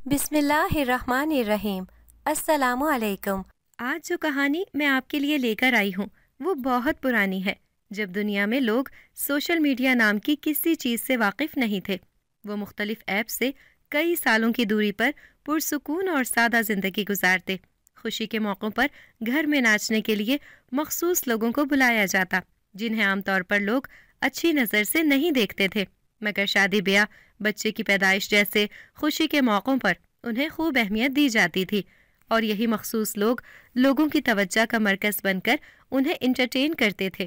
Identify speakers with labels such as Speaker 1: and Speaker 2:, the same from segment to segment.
Speaker 1: بسم اللہ الرحمن الرحیم۔ السلام علیکم۔
Speaker 2: آج جو کہانی میں آپ کے لیے لے کر آئی ہوں وہ بہت پرانی ہے، جب دنیا میں لوگ سوشل میڈیا نام کی کسی چیز سے واقف نہیں تھے۔ وہ مختلف ایپ سے کئی سالوں کی دوری پر پرسکون اور سادہ زندگی گزارتے۔ خوشی کے موقعوں پر گھر میں ناچنے کے لیے مخصوص لوگوں کو بلایا جاتا، جنہیں عام طور پر لوگ اچھی نظر سے نہیں دیکھتے تھے، مگر شادی بیاہ، بچے کی پیدائش جیسے خوشی کے موقعوں پر انہیں خوب اہمیت دی جاتی تھی، اور یہی مخصوص لوگ لوگوں کی توجہ کا مرکز بن کر انہیں انٹرٹین کرتے تھے۔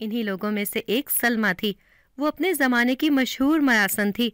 Speaker 2: انہی لوگوں میں سے ایک سلمیٰ تھی۔ وہ اپنے زمانے کی مشہور مراسن تھی۔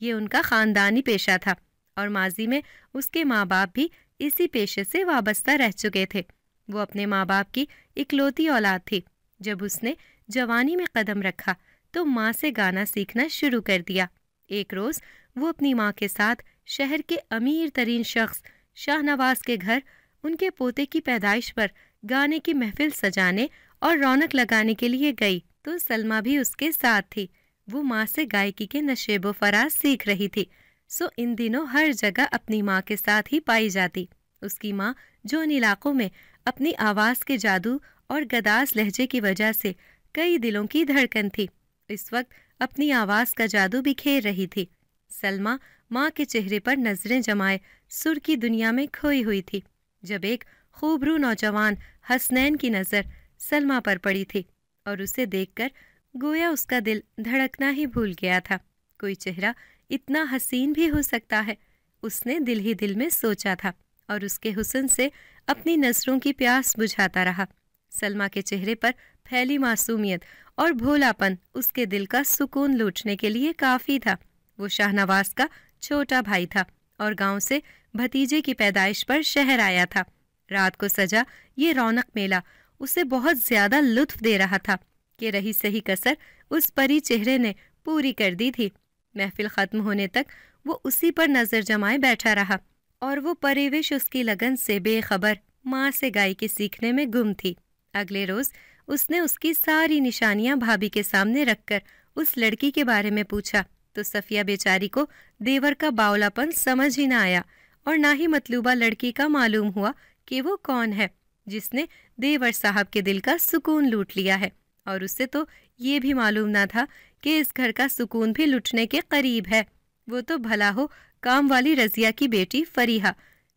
Speaker 2: یہ ان کا خاندانی پیشہ تھا، اور ماضی میں اس کے ماں باپ بھی اسی پیشے سے وابستہ رہ چکے تھے۔ وہ اپنے ماں باپ کی اکلوتی اولاد تھی۔ جب اس نے جوانی میں قدم رکھا تو ماں سے گانا سیکھنا شروع کر دیا۔ ایک روز وہ اپنی ماں کے ساتھ شہر کے امیر ترین شخص شاہ نواز کے گھر ان کے پوتے کی پیدائش پر گانے کی محفل سجانے اور رونق لگانے کے لیے گئی تو سلمیٰ بھی اس کے ساتھ تھی۔ وہ ماں سے گائیکی کے نشیب و فراز سیکھ رہی تھی، سو ان دنوں ہر جگہ اپنی ماں کے ساتھ ہی پائی جاتی۔ اس کی ماں جو ان علاقوں میں اپنی آواز کے جادو اور گداز لہجے کی وجہ سے کئی دلوں کی دھڑکن تھی، اس وقت اپنی آواز کا جادو بکھیر رہی تھی۔ سلمیٰ ماں کے چہرے پر نظریں جمائے سر کی دنیا میں کھوئی ہوئی تھی، جب ایک خوبرو نوجوان حسنین کی نظر سلمیٰ پر پڑی تھی، اور اسے دیکھ کر گویا اس کا دل دھڑکنا ہی بھول گیا تھا۔ کوئی چہرہ اتنا حسین بھی ہو سکتا ہے، اس نے دل ہی دل میں سوچا تھا، اور اس کے حسن سے اپنی نظروں کی پیاس بجھاتا رہا۔ سلمیٰ کے چہرے پر پھیلی معصومیت اور بھولا پن اس کے دل کا سکون لوٹنے کے لیے کافی تھا۔ وہ شاہ نواز کا چھوٹا بھائی تھا، اور گاؤں سے بھتیجے کی پیدائش پر شہر آیا تھا۔ رات کو سجا یہ رونق میلہ اسے بہت زیادہ لطف دے رہا تھا کہ رہی صحیح کسر اس پری چہرے نے پوری کر دی تھی۔ محفل ختم ہونے تک وہ اسی پر نظر جمائے بیٹھا رہا، اور وہ پریوش اس کی لگن سے بے خبر ماں سے گائیکی سیکھنے میں گم تھی۔ اگلے روز اس نے اس کی ساری نشانیاں بھابھی کے سامنے رکھ کر اس لڑکی کے بارے میں پوچھا تو صفیہ بیچاری کو دیور کا باولا پن سمجھ ہی نہ آیا، اور نہ ہی مطلوبہ لڑکی کا معلوم ہوا کہ وہ کون ہے جس نے دیور صاحب کے دل کا سکون لوٹ لیا ہے، اور اسے تو یہ بھی معلوم نہ تھا کہ اس گھر کا سکون بھی لٹنے کے قریب ہے۔ وہ تو بھلا ہو کام والی رضیہ کی بیٹی فریحہ،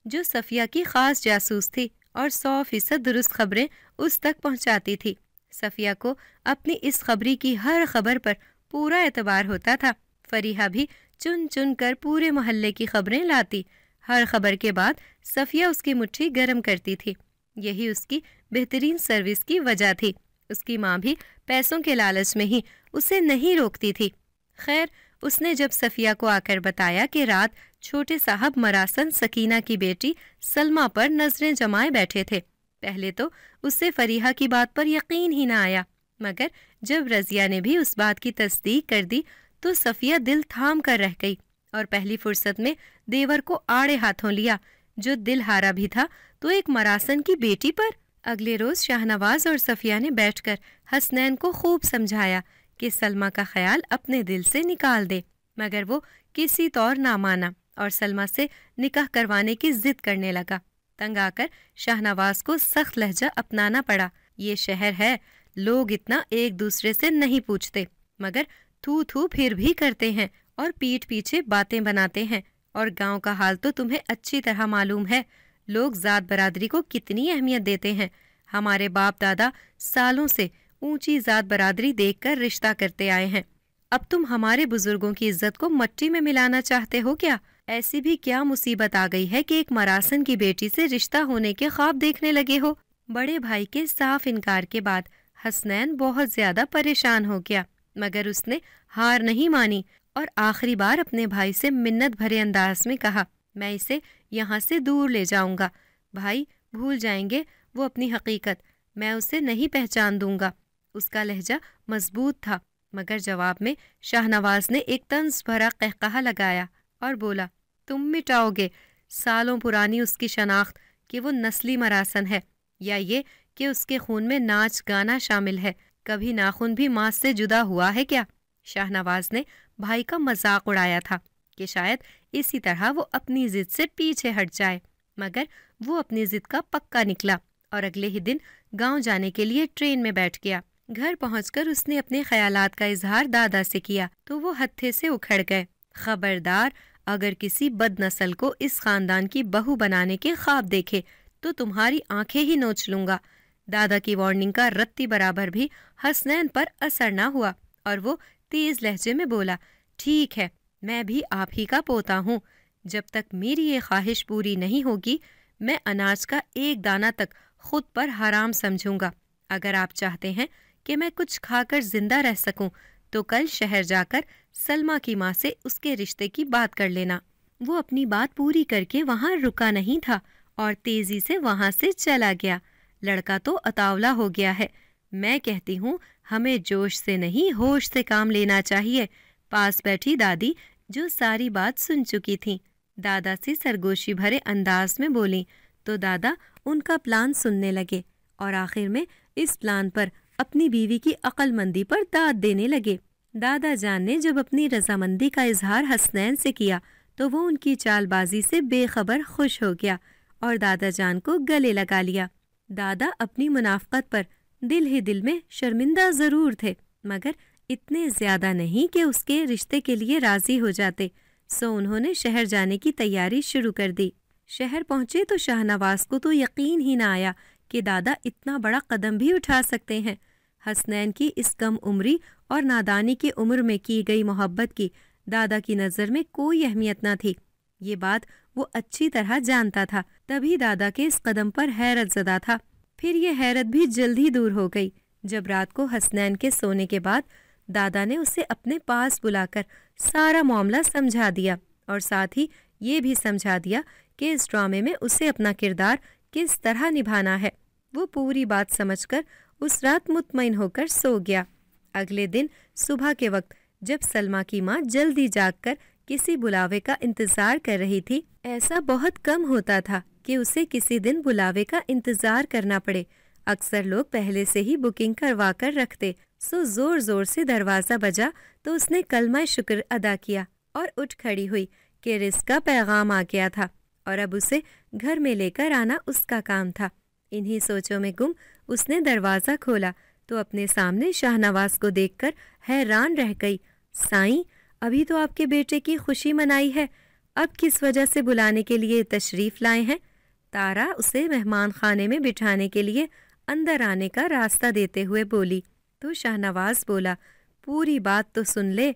Speaker 2: جو صفیہ کی خاص جاسوس تھی اور 100% درست خبریں اس تک پہنچاتی تھی۔ صفیہ کو اپنی اس خبری کی ہر خبر پر پورا اعتبار ہوتا تھا۔ فریحہ بھی چن چن کر پورے محلے کی خبریں لاتی۔ ہر خبر کے بعد صفیہ اس کی مٹھی گرم کرتی تھی۔ یہی اس کی بہترین سروس کی وجہ تھی۔ اس کی ماں بھی پیسوں کے لالچ میں ہی اسے نہیں روکتی تھی۔ خیر، اس نے جب صفیہ کو آ کر بتایا کہ رات چھوٹے صاحب مراسن سکینہ کی بیٹی سلمیٰ پر نظریں جمائے بیٹھے تھے، پہلے تو اس سے فریحہ کی بات پر یقین ہی نہ آیا، مگر جب رضیہ نے بھی اس بات کی تصدیق کر دی تو صفیہ دل تھام کر رہ گئی، اور پہلی فرصت میں دیور کو آڑے ہاتھوں لیا، جو دل ہارا بھی تھا تو ایک مراسن کی بیٹی پر۔ اگلے روز شاہ نواز اور صفیہ نے بیٹھ کر حسنین کو خوب سمجھایا کہ سلمیٰ کا خیال اپنے دل سے نکال دے، مگر وہ کسی طور نہ مانا اور سلمیٰ سے نکاح کروانے کی ضد کرنے لگا۔ تنگ آ کر شاہ نواز کو سخت لہجہ اپنانا پڑا۔ یہ شہر ہے، لوگ اتنا ایک دوسرے سے نہیں پوچھتے، مگر تھو تھو پھر بھی کرتے ہیں اور پیٹھ پیچھے باتیں بناتے ہیں، اور گاؤں کا حال تو تمہیں اچھی طرح معلوم ہے۔ لوگ ذات برادری کو کتنی اہمیت دیتے ہیں۔ ہمارے باپ دادا سالوں سے اونچی ذات برادری دیکھ کر رشتہ کرتے آئے ہیں، اب تم ہمارے بزرگوں کی عزت کو مٹی میں ملانا چاہتے ہو کیا؟ ایسی بھی کیا مصیبت آ گئی ہے کہ ایک مراسن کی بیٹی سے رشتہ ہونے کے خواب دیکھنے لگے ہو؟ بڑے بھائی کے صاف انکار کے بعد حسنین بہت زیادہ پریشان ہو گیا، مگر اس نے ہار نہیں مانی اور آخری بار اپنے بھائی سے منت بھرے انداز میں کہا، میں اسے یہاں سے دور لے جاؤں گا، بھائی بھول جائیں گے وہ اپنی حقیقت، میں اسے نہیں پہچان دوں گا۔ اس کا لہجہ مضبوط تھا، مگر جواب میں شاہ نواز نے ایک طنز بھرا قہقہہ لگایا اور بولا، تم مٹاؤ گے سالوں پرانی اس کی شناخت کہ وہ نسلی مراسن ہے، یا یہ کہ اس کے خون میں ناچ گانا شامل ہے؟ کبھی ناخن بھی ماس سے جدا ہوا ہے کیا؟ شاہ نواز نے بھائی کا مذاق اڑایا تھا کہ شاید اسی طرح وہ اپنی ضد سے پیچھے ہٹ جائے، مگر وہ اپنی ضد کا پکا نکلا اور اگلے ہی دن گاؤں جانے کے لیے ٹرین میں بیٹھ گیا۔ گھر پہنچ کر اس نے اپنے خیالات کا اظہار دادا سے کیا تو وہ ہتھے سے اکھڑ گئے۔ خبردار، اگر کسی بد نسل کو اس خاندان کی بہو بنانے کے خواب دیکھے تو تمہاری آنکھیں ہی نوچ لوں گا۔ دادا کی وارننگ کا رتی برابر بھی حسنین پر اثر نہ ہوا اور وہ تیز لہجے میں بولا، ٹھیک ہے، میں بھی آپ ہی کا پوتا ہوں، جب تک میری یہ خواہش پوری نہیں ہوگی میں اناج کا ایک دانہ تک خود پر حرام سمجھوں گا۔ اگر آپ چاہتے ہیں کہ میں کچھ کھا کر زندہ رہ سکوں تو کل شہر جا کر سلمیٰ کی ماں سے اس کے رشتے کی بات کر لینا۔ وہ اپنی بات پوری کر کے وہاں رکا نہیں تھا اور تیزی سے وہاں سے چلا گیا۔ لڑکا تو اتاولا ہو گیا ہے، میں کہتی ہوں ہمیں جوش سے نہیں ہوش سے کام لینا چاہیے۔ پاس بیٹھی دادی جو ساری بات سن چکی تھیں دادا سے سرگوشی بھرے انداز میں بولیں تو دادا ان کا پلان سننے لگے اور آخر میں اس پلان پر اپنی بیوی کی عقل مندی پر داد دینے لگے۔ دادا جان نے جب اپنی رضامندی کا اظہار حسنین سے کیا تو وہ ان کی چال بازی سے بے خبر خوش ہو گیا اور دادا جان کو گلے لگا لیا۔ دادا اپنی منافقت پر دل ہی دل میں شرمندہ ضرور تھے، مگر اتنے زیادہ نہیں کہ اس کے رشتے کے لیے راضی ہو جاتے، سو انہوں نے شہر جانے کی تیاری شروع کر دی۔ شہر پہنچے تو شاہ نواز کو تو یقین ہی نہ آیا کہ دادا اتنا بڑا قدم بھی اٹھا سکتے ہیں۔ حسنین کی اس کم عمری اور نادانی کی عمر میں کی گئی محبت کی دادا کی نظر میں کوئی اہمیت نہ تھی، یہ بات وہ اچھی طرح جانتا تھا، تبھی دادا کے اس قدم پر حیرت زدہ تھا۔ پھر یہ حیرت بھی جلد ہی دور ہو گئی جب رات کو حسنین کے سونے کے بعد دادا نے اسے اپنے پاس بلا کر سارا معاملہ سمجھا دیا اور ساتھ ہی یہ بھی سمجھا دیا کہ اس ڈرامے میں اسے اپنا کردار کس طرح نبھانا ہے۔ وہ پوری بات سمجھ کر اس رات مطمئن ہو کر سو گیا۔ اگلے دن صبح کے وقت جب سلمیٰ کی ماں جلدی جاگ کر کسی بلاوے کا انتظار کر رہی تھی، ایسا بہت کم ہوتا تھا کہ اسے کسی دن بلاوے کا انتظار کرنا پڑے، اکثر لوگ پہلے سے ہی بکنگ کروا کر رکھتے۔ سو زور زور سے دروازہ بجا تو اس نے کلمہ شکر ادا کیا اور اٹھ کھڑی ہوئی کہ رزق کا پیغام آ گیا تھا اور اب اسے گھر میں لے کر آنا اس کا کام تھا۔ انہی سوچوں میں گم اس نے دروازہ کھولا تو اپنے سامنے شاہ نواز کو دیکھ کر حیران رہ گئی۔ سائیں، ابھی تو آپ کے بیٹے کی خوشی منائی ہے، اب کس وجہ سے بلانے کے لیے تشریف لائے ہیں؟ تارا اسے مہمان خانے میں بٹھانے کے لیے اندر آنے کا راستہ دیتے ہوئے بولی تو شاہ نواز بولا، پوری بات تو سن لے،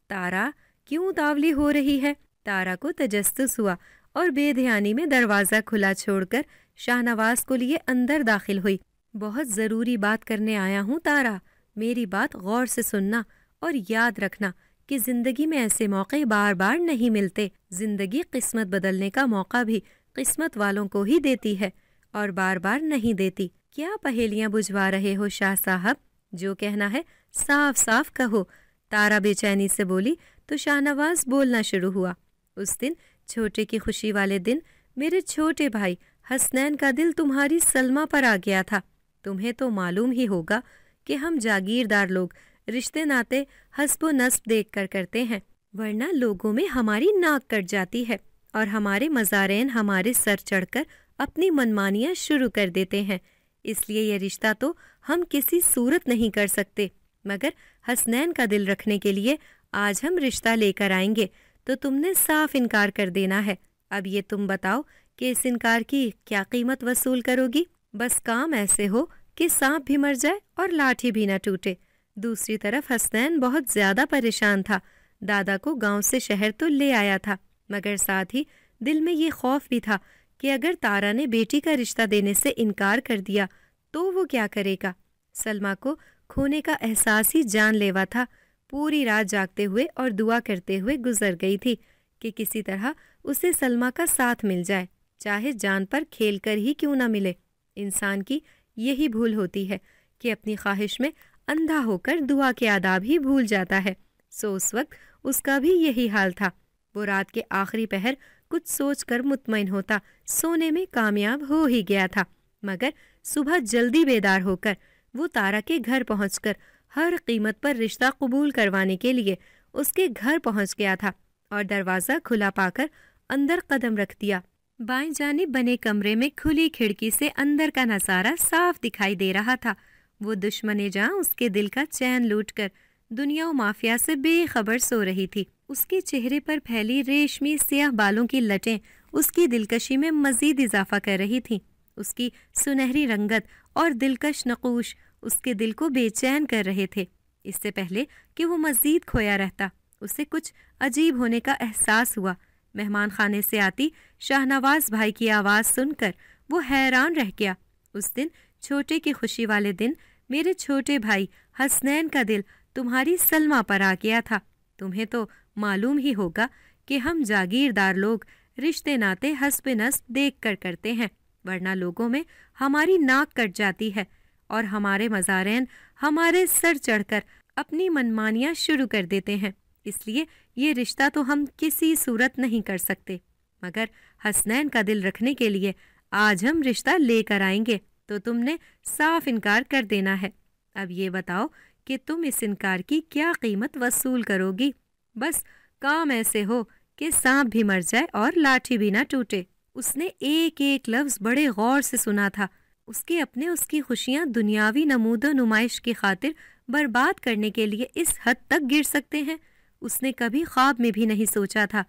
Speaker 2: تارا کیوں تاولی ہو رہی ہے؟ تارا کو تجسس ہوا اور بے دھیانی میں دروازہ کھلا چھوڑ کر شاہ نواز کو لیے اندر داخل ہوئی۔ بہت ضروری بات کرنے آیا ہوں تارا، میری بات غور سے سننا اور یاد رکھنا کہ زندگی میں ایسے موقع بار بار نہیں ملتے۔ زندگی قسمت بدلنے کا موقع بھی قسمت والوں کو ہی دیتی ہے اور بار بار نہیں دیتی۔ کیا پہیلیاں بجھوا رہے ہو شاہ صاحب؟ جو کہنا ہے صاف صاف کہو، تارا بے چینی سے بولی تو شاہ نواز بولنا شروع ہوا۔ اس دن چھوٹے کی خوشی والے دن میرے چھوٹے بھائی حسنین کا دل تمہاری سلمیٰ پر آ گیا تھا۔ تمہیں تو معلوم ہی ہوگا کہ ہم جاگیردار لوگ رشتے ناتے حسب و نسب دیکھ کر کرتے ہیں، ورنہ لوگوں میں ہماری ناک کٹ جاتی ہے اور ہمارے مزارین ہمارے سر چڑھ کر اپنی منمانیاں شروع کر دیتے ہیں۔ اس لیے یہ رشتہ تو ہم کسی صورت نہیں کر سکتے، مگر حسنین کا دل رکھنے کے لیے آج ہم رشتہ لے کر آئیں گے تو تم نے صاف انکار کر دینا ہے۔ اب یہ تم بتاؤ کہ اس انکار کی کیا قیمت وصول کرو گی؟ بس کام ایسے ہو کہ سانپ بھی مر جائے اور لاٹھی بھی نہ ٹوٹے۔ دوسری طرف حسنین بہت زیادہ پریشان تھا۔ دادا کو گاؤں سے شہر تو لے آیا تھا، مگر ساتھ ہی دل میں یہ خوف بھی تھا کہ اگر تارا نے بیٹی کا رشتہ دینے سے انکار کر دیا تو وہ کیا کرے گا؟ سلمیٰ کو کھونے کا احساس ہی جان لیوا تھا۔ پوری رات جاگتے ہوئے اور دعا کرتے ہوئے گزر گئی تھی کہ کسی طرح اسے سلمیٰ کا ساتھ مل جائے، چاہے جان پر کھیل کر ہی کیوں نہ ملے۔ انسان کی یہی بھول ہوتی ہے کہ اپنی خواہش میں اندھا ہو کر دعا کے آداب ہی بھول جاتا ہے۔ سو اس وقت اس کا بھی یہی حال تھا۔ وہ رات کے آخری پہر کچھ سوچ کر مطمئن ہوتا سونے میں کامیاب ہو ہی گیا تھا، مگر صبح جلدی بیدار ہو کر وہ تارا کے گھر پہنچ کر ہر قیمت پر رشتہ قبول کروانے کے لیے اس کے گھر پہنچ گیا تھا اور دروازہ کھلا پا کر اندر قدم رکھ دیا۔ بائیں جانب بنے کمرے میں کھلی کھڑکی سے اندر کا نظارہ صاف دکھائی دے رہا تھا۔ وہ دشمن جاں اس کے دل کا چین لوٹ کر دنیا و مافیا سے بے خبر سو رہی تھی۔ اس کے چہرے پر پھیلی ریشمی سیاہ بالوں کی لٹیں اس کی دلکشی میں مزید اضافہ کر رہی تھیں۔ اس کی سنہری رنگت اور دلکش نقوش اس کے دل کو بے چین کر رہے تھے۔ اس سے پہلے کہ وہ مزید کھویا رہتا، اسے کچھ عجیب ہونے کا احساس ہوا۔ مہمان خانے سے آتی شاہنواز بھائی کی آواز سن کر وہ حیران رہ گیا۔ اس دن چھوٹے کی خوشی والے دن میرے چھوٹے بھائی حسنین کا دل تمہاری سلمہ پر آ گیا تھا۔ تمہیں تو معلوم ہی ہوگا کہ ہم جاگیردار لوگ رشتے ناتے حسب نسب دیکھ کر کرتے ہیں، ورنہ لوگوں میں ہماری ناک کٹ جاتی ہے اور ہمارے مزارین ہمارے سر چڑھ کر اپنی منمانیاں شروع کر دیتے ہیں۔ اس لیے یہ رشتہ تو ہم کسی صورت نہیں کر سکتے، مگر حسنین کا دل رکھنے کے لیے آج ہم رشتہ لے کر آئیں گے تو تم نے صاف انکار کر دینا ہے۔ اب یہ بتاؤ کہ تم اس انکار کی کیا قیمت وصول کرو گی؟ بس کام ایسے ہو کہ سانپ بھی مر جائے اور لاٹھی بھی نہ ٹوٹے۔ اس نے ایک ایک لفظ بڑے غور سے سنا تھا۔ اس کے اپنے اس کی خوشیاں دنیاوی نمود و نمائش کی خاطر برباد کرنے کے لیے اس حد تک گر سکتے ہیں، اس نے کبھی خواب میں بھی نہیں سوچا تھا۔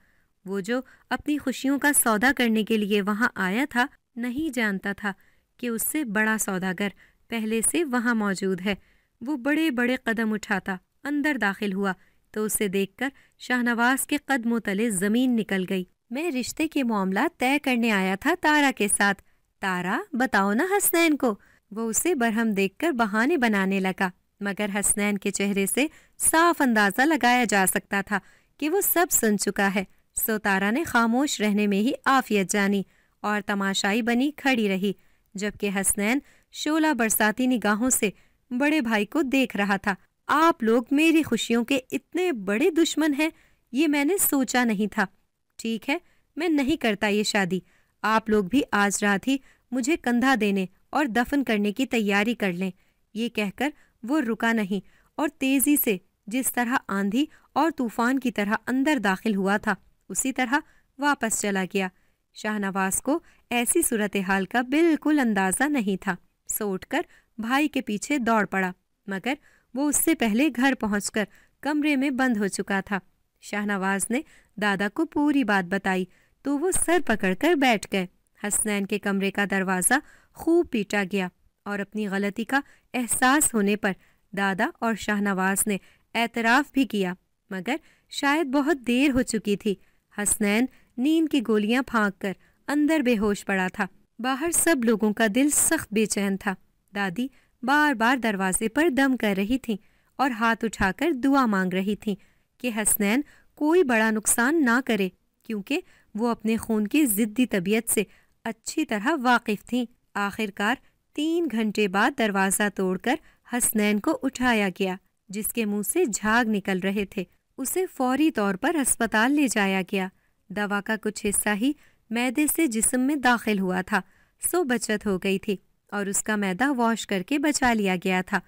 Speaker 2: وہ جو اپنی خوشیوں کا سودا کرنے کے لیے وہاں آیا تھا، نہیں جانتا تھا کہ اس سے بڑا سوداگر پہلے سے وہاں موجود ہے۔ وہ بڑے بڑے قدم اٹھاتا اندر داخل ہوا تو اسے دیکھ کر شاہنواز کے قدموں تلے زمین نکل گئی۔ میں رشتے کے معاملات طے کرنے آیا تھا تارا کے ساتھ۔ تارا بتاؤ نا حسنین کو۔ وہ اسے برہم دیکھ کر بہانے بنانے لگا، مگر حسنین کے چہرے سے صاف اندازہ لگایا جا سکتا تھا کہ وہ سب سن چکا ہے۔ سو تارا نے خاموش رہنے میں ہی عافیت جانی اور تماشائی بنی کھڑی رہی، جبکہ حسنین شعلہ برساتی نگاہوں سے بڑے بھائی کو دیکھ رہا تھا۔ آپ لوگ میری خوشیوں کے اتنے بڑے دشمن ہیں، یہ میں نے سوچا نہیں تھا۔ ٹھیک ہے، میں نہیں کرتا یہ شادی۔ آپ لوگ بھی آج رات ہی مجھے کندھا دینے اور دفن کرنے کی تیاری کر لیں۔ یہ کہہ کر وہ رکا نہیں اور تیزی سے جس طرح آندھی اور طوفان کی طرح اندر داخل ہوا تھا اسی طرح واپس چلا گیا۔ شاہنواز کو ایسی صورتحال کا بالکل اندازہ نہیں تھا، سو اٹھ کر بھائی کے پیچھے دوڑ پڑا، مگر وہ اس سے پہلے گھر پہنچ کر کمرے میں بند ہو چکا تھا۔ شاہنواز نے دادا کو پوری بات بتائی تو وہ سر پکڑ کر بیٹھ گئے۔ حسنین کے کمرے کا دروازہ خوب پیٹا گیا اور اپنی غلطی کا احساس ہونے پر دادا اور شاہنواز نے اعتراف بھی کیا، مگر شاید بہت دیر ہو چکی تھی۔ حسنین نیند کی گولیاں پھانک کر اندر بے ہوش پڑا تھا۔ باہر سب لوگوں کا دل سخت بے چین تھا۔ دادی بار بار دروازے پر دم کر رہی تھیں اور ہاتھ اٹھا کر دعا مانگ رہی تھیں کہ حسنین کوئی بڑا نقصان نہ کرے، کیونکہ وہ اپنے خون کی ضدی طبیعت سے اچھی طرح واقف تھیں۔ آخر کار 3 گھنٹے بعد دروازہ توڑ کر حسنین کو اٹھایا گیا، جس کے منہ سے جھاگ نکل رہے تھے۔ اسے فوری طور پر ہسپتال لے جایا گیا۔ دوا کا کچھ حصہ ہی معدے سے جسم میں داخل ہوا تھا، سو بچت ہو گئی تھی اور اس کا معدہ واش کر کے بچا لیا گیا تھا۔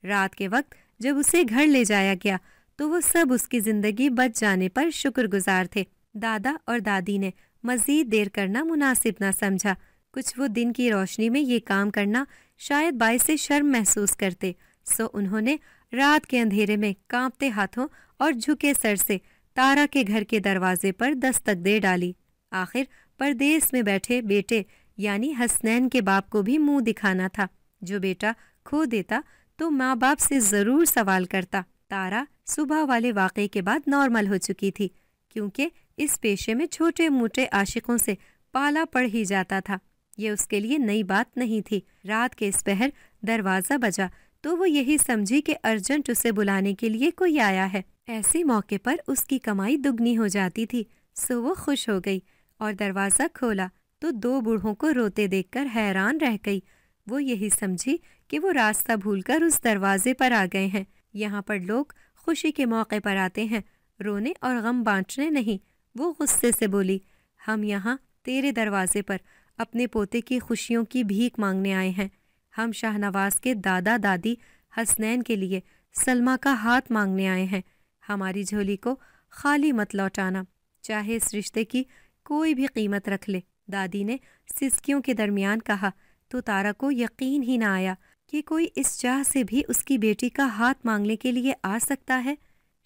Speaker 2: رات کے وقت جب اسے گھر لے جایا گیا تو وہ سب اس کی زندگی بچ جانے پر شکر گزار تھے۔ دادا اور دادی نے مزید دیر کرنا مناسب نہ سمجھا، کچھ وہ دن کی روشنی میں یہ کام کرنا شاید باعث شرم محسوس کرتے، سو انہوں نے رات کے اندھیرے میں کانپتے ہاتھوں اور جھکے سر سے تارا کے گھر کے دروازے پر دستک دے ڈالی۔ آخر پردیس میں بیٹھے بیٹے یعنی حسنین کے باپ کو بھی منہ دکھانا تھا۔ جو بیٹا کھو دیتا تو ماں باپ سے ضرور سوال کرتا۔ تارا صبح والے واقعے کے بعد نارمل ہو چکی تھی، کیونکہ اس پیشے میں چھوٹے موٹے عاشقوں سے پالا پڑ ہی جاتا تھا۔ یہ اس کے لیے نئی بات نہیں تھی۔ رات کے اس پہر دروازہ بجا تو وہ یہی سمجھی کہ ارجنٹ اسے بلانے کے لیے کوئی آیا ہے۔ ایسے موقع پر اس کی کمائی دگنی ہو جاتی تھی، سو وہ خوش ہو گئی اور دروازہ کھولا تو 2 بوڑھوں کو روتے دیکھ کر حیران رہ گئی۔ وہ یہی سمجھی کہ وہ راستہ بھول کر اس دروازے پر آ گئے ہیں۔ یہاں پر لوگ خوشی کے موقع پر آتے ہیں، رونے اور غم بانٹنے نہیں۔ وہ غصے سے بولی، ہم یہاں تیرے دروازے پر اپنے پوتے کی خوشیوں کی بھیک مانگنے آئے ہیں۔ ہم شاہنواز کے دادا دادی حسنین کے لیے سلمہ کا ہاتھ مانگنے آئے ہیں۔ ہماری جھولی کو خالی مت لوٹانا۔ چاہے اس رشتے کی کوئی بھی قیمت رکھ لے، دادی نے سسکیوں کے درمیان کہا تو تارا کو یقین ہی نہ آیا کہ کوئی اس چاہ سے بھی اس کی بیٹی کا ہاتھ مانگنے کے لیے آ سکتا ہے۔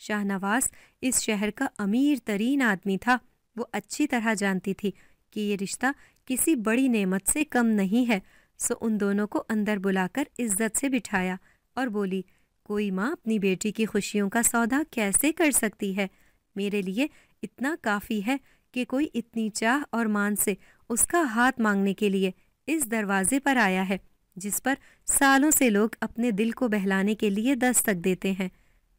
Speaker 2: شاہ نواز اس شہر کا امیر ترین آدمی تھا۔ وہ اچھی طرح جانتی تھی کہ یہ رشتہ کسی بڑی نعمت سے کم نہیں ہے، سو ان دونوں کو اندر بلا کر عزت سے بٹھایا اور بولی، کوئی ماں اپنی بیٹی کی خوشیوں کا سودا کیسے کر سکتی ہے؟ میرے لیے اتنا کافی ہے کہ کوئی اتنی چاہ اور مان سے اس کا ہاتھ مانگنے کے لیے اس دروازے پر آیا ہے جس پر سالوں سے لوگ اپنے دل کو بہلانے کے لیے دستک دیتے ہیں۔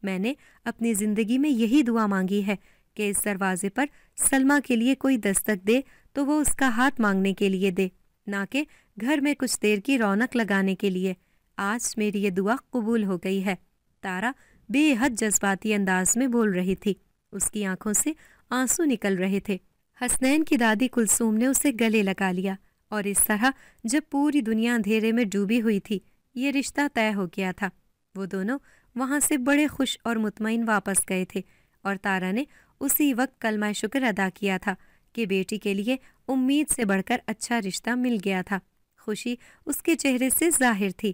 Speaker 2: میں نے اپنی زندگی میں یہی دعا مانگی ہے کہ اس دروازے پر سلمیٰ کے لیے کوئی دستک دے تو وہ اس کا ہاتھ مانگنے کے لیے دے، نہ کہ گھر میں کچھ دیر کی رونق لگانے کے لیے۔ آج میری یہ دعا قبول ہو گئی ہے۔ تارا بے حد جذباتی انداز میں بول رہی تھی، اس کی آنکھوں سے آنسو نکل رہے تھے۔ حسنین کی دادی کلثوم نے اسے گلے لگا لیا اور اس طرح جب پوری دنیا اندھیرے میں ڈوبی ہوئی تھی یہ رشتہ طے ہو گیا تھا۔ وہ دونوں وہاں سے بڑے خوش اور مطمئن واپس گئے تھے اور تارا نے اسی وقت کلمہ شکر ادا کیا تھا کہ بیٹی کے لیے امید سے بڑھ کر اچھا رشتہ مل گیا تھا۔ خوشی اس کے چہرے سے ظاہر تھی۔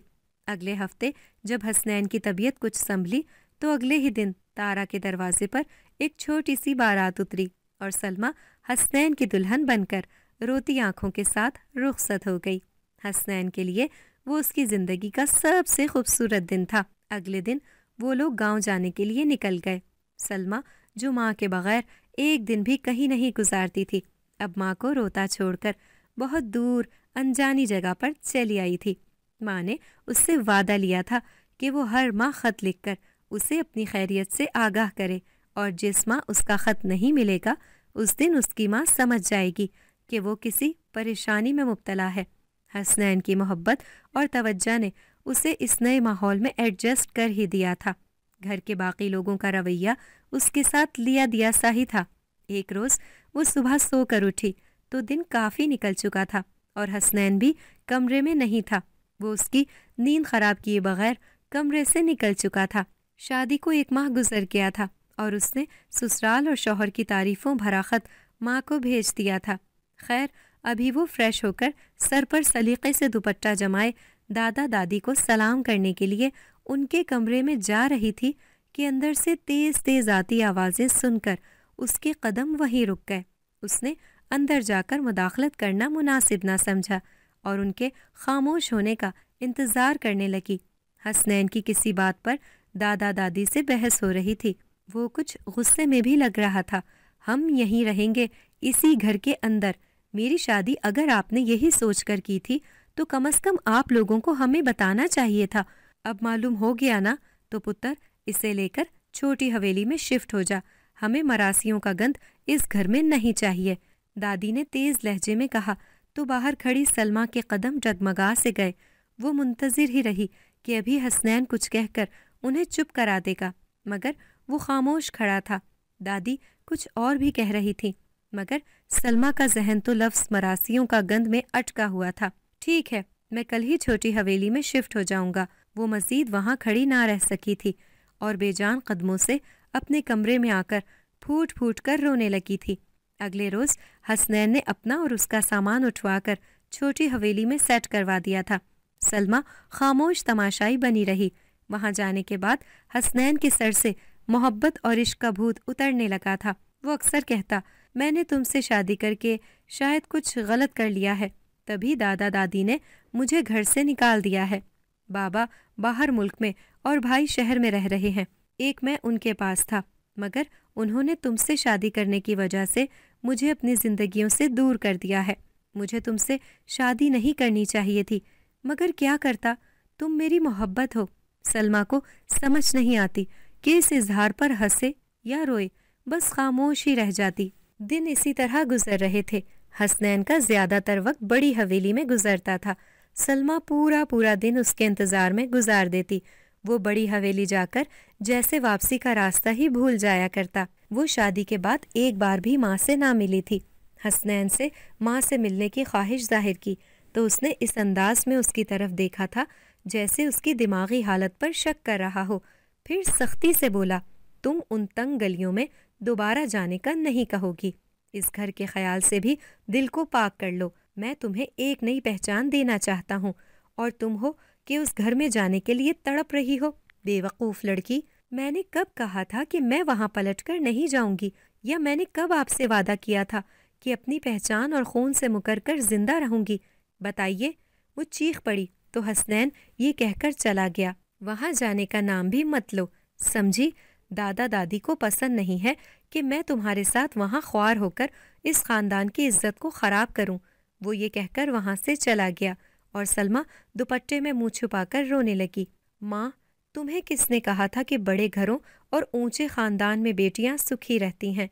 Speaker 2: اگلے ہفتے جب حسنین کی طبیعت کچھ سنبھلی تو اگلے ہی دن تارا کے دروازے پر ایک چھوٹی سی بارات اتری اور سلمیٰ حسنین کی دلہن بن کر روتی آنکھوں کے ساتھ رخصت ہو گئی۔ حسنین کے لیے وہ اس کی زندگی کا سب سے خوبصورت دن تھا۔ اگلے دن وہ لوگ گاؤں جانے کے لیے نکل گئے۔ سلمیٰ جو ماں کے بغیر ایک دن بھی کہیں نہیں گزارتی تھی، اب ماں کو روتا چھوڑ کر بہت دور انجانی جگہ پر چلی آئی تھی۔ ماں نے اس سے وعدہ لیا تھا کہ وہ ہر ماہ خط لکھ کر اسے اپنی خیریت سے آگاہ کرے، اور جس ماہ اس کا خط نہیں ملے گا اس دن اس کی ماں سمجھ جائے گی کہ وہ کسی پریشانی میں مبتلا ہے۔ حسنین کی محبت اور توجہ نے اسے اس نئے ماحول میں ایڈجسٹ کر ہی دیا تھا۔ گھر کے باقی لوگوں کا رویہ اس کے ساتھ لیا دیا سا ہی تھا۔ ایک روز وہ صبح سو کر اٹھی تو دن کافی نکل چکا تھا اور حسنین بھی کمرے میں نہیں تھا۔ وہ اس کی نیند خراب کیے بغیر کمرے سے نکل چکا تھا۔ شادی کو 1 ماہ گزر گیا تھا اور اس نے سسرال اور شوہر کی تعریفوں بھرا خط ماں کو بھیج دیا تھا۔ خیر ابھی وہ فریش ہو کر سر پر سلیقے سے دوپٹہ جمائے دادا دادی کو سلام کرنے کے لیے ان کے کمرے میں جا رہی تھی کہ اندر سے تیز تیز آتی آوازیں سن کر اس کے قدم وہیں رک گئے۔ اس نے اندر جا کر مداخلت کرنا مناسب نہ سمجھا اور ان کے خاموش ہونے کا انتظار کرنے لگی۔ حسنین کی کسی بات پر دادا دادی سے بحث ہو رہی تھی۔ وہ کچھ غصے میں بھی لگ رہا تھا۔ ہم یہیں رہیں گے، اسی گھر کے اندر۔ میری شادی اگر آپ نے یہی سوچ کر کی تھی تو کم از کم آپ لوگوں کو ہمیں بتانا چاہیے تھا۔ اب معلوم ہو گیا نا تو پتر اسے لے کر چھوٹی حویلی میں شفٹ ہو جا۔ ہمیں مراسیوں کا گند اس گھر میں نہیں چاہیے، دادی نے تیز لہجے میں کہا تو باہر کھڑی سلمیٰ کے قدم ڈگمگا سے گئے۔ وہ منتظر ہی رہی کہ ابھی حسنین کچھ کہہ کر انہیں چپ کرا دے گا، مگر وہ خاموش کھڑا تھا۔ دادی کچھ اور بھی کہہ رہی تھی مگر سلمیٰ کا ذہن تو لفظ مراسیوں کا گند میں اٹکا ہوا تھا۔ ٹھیک ہے، میں کل ہی چھوٹی حویلی میں شفٹ ہو جاؤں گا۔ وہ مزید وہاں کھڑی نہ رہ سکی تھی اور بے جان قدموں سے اپنے کمرے میں آ کر پھوٹ پھوٹ کر رونے لگی تھی۔ اگلے روز حسنین نے اپنا اور اس کا سامان اٹھوا کر چھوٹی حویلی میں سیٹ کروا دیا تھا۔ سلمیٰ خاموش تماشائی بنی رہی۔ وہاں جانے کے بعد حسنین کے سر سے محبت اور عشق کا بھوت اترنے لگا تھا۔ وہ اکثر کہتا، میں نے تم سے شادی کر کے شاید کچھ غلط کر لیا ہے، تبھی دادا دادی نے مجھے گھر سے نکال دیا ہے۔ بابا باہر ملک میں اور بھائی شہر میں رہ رہے ہیں، ایک میں ان کے پاس تھا، مگر انہوں نے تم سے شادی کرنے کی وجہ سے مجھے اپنی زندگیوں سے دور کر دیا ہے۔ مجھے تم سے شادی نہیں کرنی چاہیے تھی، مگر کیا کرتا، تم میری محبت ہو۔ سلمیٰ کو سمجھ نہیں آتی کہ اس اظہار پر ہنسے یا روئے، بس خاموش ہی رہ جاتی۔ دن اسی طرح گزر رہے تھے۔ حسنین کا زیادہ تر وقت بڑی حویلی میں گزرتا تھا۔ سلمیٰ پورا دن اس کے انتظار میں گزار دیتی۔ وہ بڑی حویلی جا کر جیسے واپسی کا راستہ ہی بھول جایا کرتا۔ وہ شادی کے بعد ایک بار بھی ماں سے نہ ملی تھی۔ حسنین سے ماں سے ملنے کی خواہش ظاہر کی تو اس نے اس انداز میں اس کی طرف دیکھا تھا جیسے اس کی دماغی حالت پر شک کر رہا ہو۔ پھر سختی سے بولا، تم ان تنگ گلیوں میں دوبارہ جانے کا نہیں کہو گی۔ اس گھر کے خیال سے بھی دل کو پاک کر لو۔ میں تمہیں ایک نئی پہچان دینا چاہتا ہوں اور تم ہو کہ اس گھر میں جانے کے لیے تڑپ رہی ہو۔ بے وقوف لڑکی، میں نے کب کہا تھا کہ میں وہاں پلٹ کر نہیں جاؤں گی؟ یا میں نے کب آپ سے وعدہ کیا تھا کہ اپنی پہچان اور خون سے مکر کر زندہ رہوں گی؟ بتائیے۔ وہ چیخ پڑی تو حسنین یہ کہہ کر چلا گیا، وہاں جانے کا نام بھی مت لو، سمجھی؟ دادا دادی کو پسند نہیں ہے کہ میں تمہارے ساتھ وہاں خوار ہو کر اس خاندان کی عزت کو خراب کروں۔ وہ یہ کہہ کر وہاں سے چلا گیا اور سلمیٰ دوپٹے میں منہ چھپا کر رونے لگی۔ ماں، تمہیں کس نے کہا تھا کہ بڑے گھروں اور اونچے خاندان میں بیٹیاں سکھی رہتی ہیں؟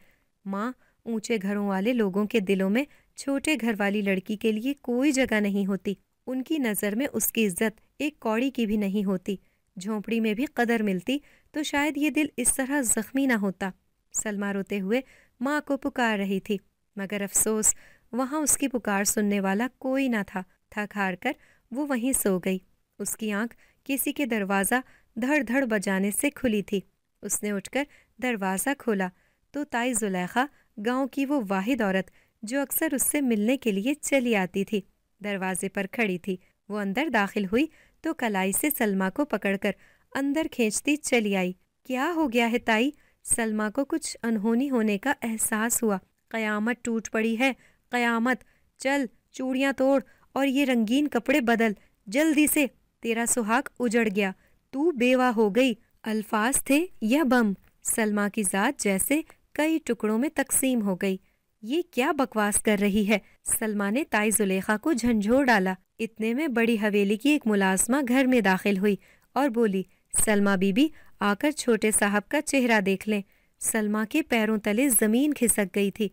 Speaker 2: ماں، اونچے گھروں والے لوگوں کے دلوں میں چھوٹے گھر والی لڑکی کے لیے کوئی جگہ نہیں ہوتی۔ ان کی نظر میں اس کی عزت ایک کوڑی کی بھی نہیں ہوتی۔ جھونپڑی میں بھی قدر ملتی تو شاید یہ دل اس طرح زخمی نہ ہوتا۔ سلمیٰ روتے ہوئے ماں کو پکار رہی تھی، مگر افسوس وہاں اس کی پکار سننے والا کوئی نہ تھا۔ تھک ہار کر وہ وہیں سو گئی۔ اس کی آنکھ کسی کے دروازہ دھڑ دھڑ بجانے سے کھلی تھی۔ اس نے اٹھ کر دروازہ کھولا تو تائی زلیخا، گاؤں کی وہ واحد عورت جو اکثر اس سے ملنے کے لیے چلی آتی تھی، دروازے پر کھڑی تھی۔ وہ اندر داخل ہوئی تو کلائی سے سلمیٰ کو پکڑ کر اندر کھینچتی چلی آئی۔ کیا ہو گیا ہے تائی؟ سلمیٰ کو کچھ انہونی ہونے کا احساس ہوا۔ قیامت ٹوٹ پڑی ہے، قیامت! چل چوڑیاں توڑ اور یہ رنگین کپڑے بدل، جلدی سے، تیرا سہاگ اجڑ گیا، تو بیوہ ہو گئی۔ الفاظ تھے یا بم؟ سلمیٰ کی ذات جیسے کئی ٹکڑوں میں تقسیم ہو گئی۔ یہ کیا بکواس کر رہی ہے؟ سلمیٰ نے تائی زلیخا کو جھنجھوڑ ڈالا۔ اتنے میں بڑی حویلی کی ایک ملازمہ گھر میں داخل ہوئی اور بولی، سلمیٰ بی بی آ کر چھوٹے صاحب کا چہرہ دیکھ لیں۔ سلمیٰ کے پیروں تلے زمین کھسک گئی تھی۔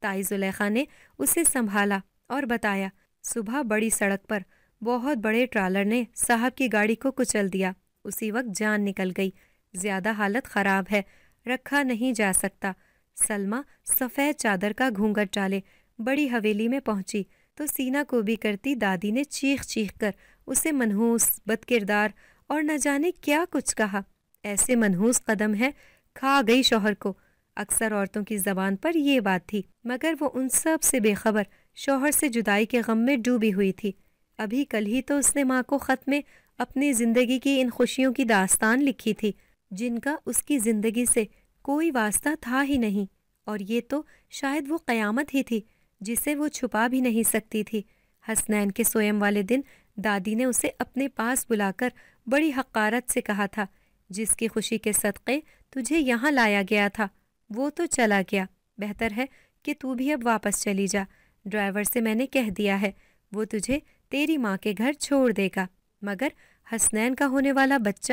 Speaker 2: تائی زلیخا نے اسے سنبھالا اور بتایا، صبح بڑی سڑک پر بہت بڑے ٹرالر نے صاحب کی گاڑی کو کچل دیا، اسی وقت جان نکل گئی، زیادہ حالت خراب ہے، رکھا نہیں جا سکتا۔ سلمیٰ سفید چادر کا گھونگھٹ ڈالے بڑی حویلی میں پہنچی تو سینہ کو بھی کرتی دادی نے چیخ چیخ کر اسے منحوس، بد کردار اور نہ جانے کیا کچھ کہا۔ ایسے منحوس قدم ہے، کھا گئی شوہر کو۔ اکثر عورتوں کی زبان پر یہ بات تھی، مگر وہ ان سب سے بے خبر شوہر سے جدائی کے غم میں ڈوبی ہوئی تھی۔ ابھی کل ہی تو اس نے ماں کو خط میں اپنی زندگی کی ان خوشیوں کی داستان لکھی تھی جن کا اس کی زندگی سے کوئی واسطہ تھا ہی نہیں، اور یہ تو شاید وہ قیامت ہی تھی جسے وہ چھپا بھی نہیں سکتی تھی۔ حسنین کے سوئم والے دن دادی نے اسے اپنے پاس بلا کر بڑی حقارت سے کہا تھا، جس کی خوشی کے صدقے تجھے یہاں لایا گیا تھا وہ تو چلا گیا، بہتر ہے کہ تو بھی اب واپس چلی جا۔ ڈرائیور سے میں نے کہہ دیا ہے، وہ تجھے تیری ماں کے گھر چھوڑ دے گا۔ مگر حسنین کا ہونے والا بچہ،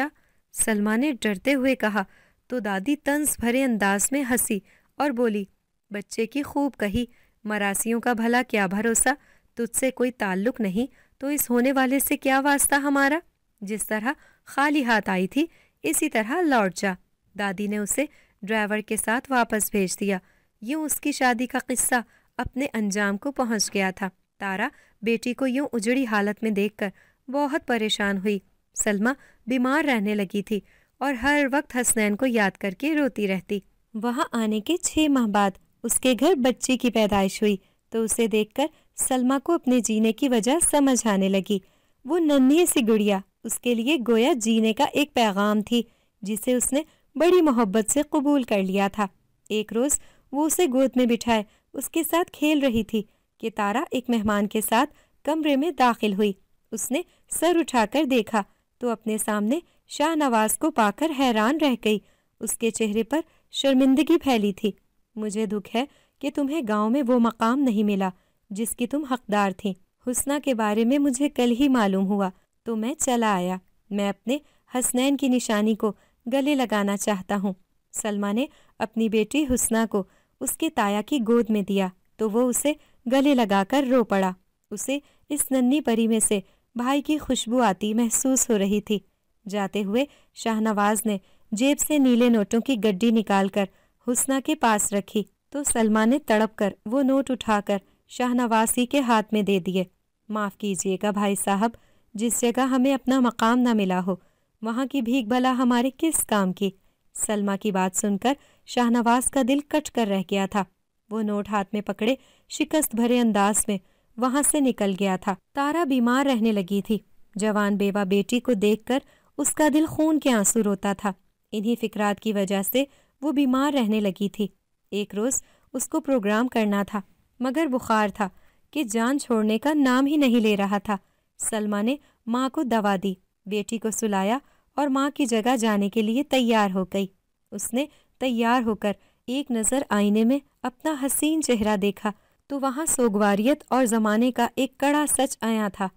Speaker 2: سلمیٰ نے ڈرتے ہوئے کہا تو دادی طنز بھرے انداز میں ہنسی اور بولی، بچے کی خوب کہی، مراسیوں کا بھلا کیا بھروسہ، تجھ سے کوئی تعلق نہیں تو اس ہونے والے سے کیا واسطہ ہمارا؟ جس طرح خالی ہاتھ آئی تھی اسی طرح لوٹ جا۔ دادی نے اسے ڈرائیور کے ساتھ واپس بھیج دیا۔ یوں اس کی شادی کا قصہ اپنے انجام کو پہنچ گیا تھا۔ تارا بیٹی کو یوں اجڑی حالت میں دیکھ کر بہت پریشان ہوئی۔ سلمیٰ بیمار رہنے لگی تھی اور ہر وقت حسنین کو یاد کر کے روتی رہتی۔ وہاں آنے کے 6 ماہ بعد اس کے گھر بچی کی پیدائش ہوئی تو اسے دیکھ کر سلمیٰ کو اپنے جینے کی وجہ سمجھ آنے لگی۔ وہ ننھی سی گڑیا اس کے لیے گویا جینے کا ایک پیغام تھی جسے اس نے بڑی محبت سے قبول کر لیا تھا۔ ایک روز وہ اسے گود میں بٹھائے اس کے ساتھ کھیل رہی تھی کہ تارا ایک مہمان کے ساتھ کمرے میں داخل ہوئی۔ اس نے سر اٹھا کر دیکھا تو اپنے سامنے شاہ نواز کو پا کر حیران رہ گئی۔ اس کے چہرے پر شرمندگی پھیلی تھی۔ مجھے دکھ ہے کہ تمہیں گاؤں میں وہ مقام نہیں ملا جس کی تم حقدار تھیں۔ حسنہ کے بارے میں مجھے کل ہی معلوم ہوا تو میں چلا آیا۔ میں اپنے حسنین کی نشانی کو گلے لگانا چاہتا ہوں۔ سلمیٰ نے اپنی بیٹی حسنہ کو اس کے تایا کی گود میں دیا تو وہ اسے گلے لگا کر رو پڑا۔ اسے اس ننھی پری میں سے بھائی کی خوشبو آتی محسوس ہو رہی تھی۔ جاتے ہوئے شاہ نواز نے جیب سے نیلے نوٹوں کی گڈی نکال کر حسنہ کے پاس رکھی تو سلمیٰ نے تڑپ کر وہ نوٹ اٹھا کر شاہ نواز ہی کے ہاتھ میں دے دیے۔ معاف کیجیے گا بھائی صاحب، جس جگہ ہمیں اپنا مقام نہ ملا ہو وہاں کی بھیک بھلا ہمارے کس کام کی؟ سلمیٰ کی بات سن کر شاہنواز کا دل کٹ کر رہ گیا تھا۔ وہ نوٹ ہاتھ میں پکڑے شکست بھرے انداز میں وہاں سے نکل گیا تھا۔ تارا بیمار رہنے لگی تھی۔ جوان بیوہ بیٹی کو دیکھ کر اس کا دل خون کے آنسو روتا تھا۔ انہی فکرات کی وجہ سے وہ بیمار رہنے لگی تھی۔ ایک روز اس کو پروگرام کرنا تھا، مگر بخار تھا کہ جان چھوڑنے کا نام ہی نہیں لے رہا تھا۔ سلمیٰ نے ماں کو دوا دی، بیٹی کو سلایا اور ماں کی جگہ جانے کے لیے تیار ہو گئی۔ اس نے تیار ہو کر ایک نظر آئینے میں اپنا حسین چہرہ دیکھا تو وہاں سوگواریت اور زمانے کا ایک کڑا سچ آیا تھا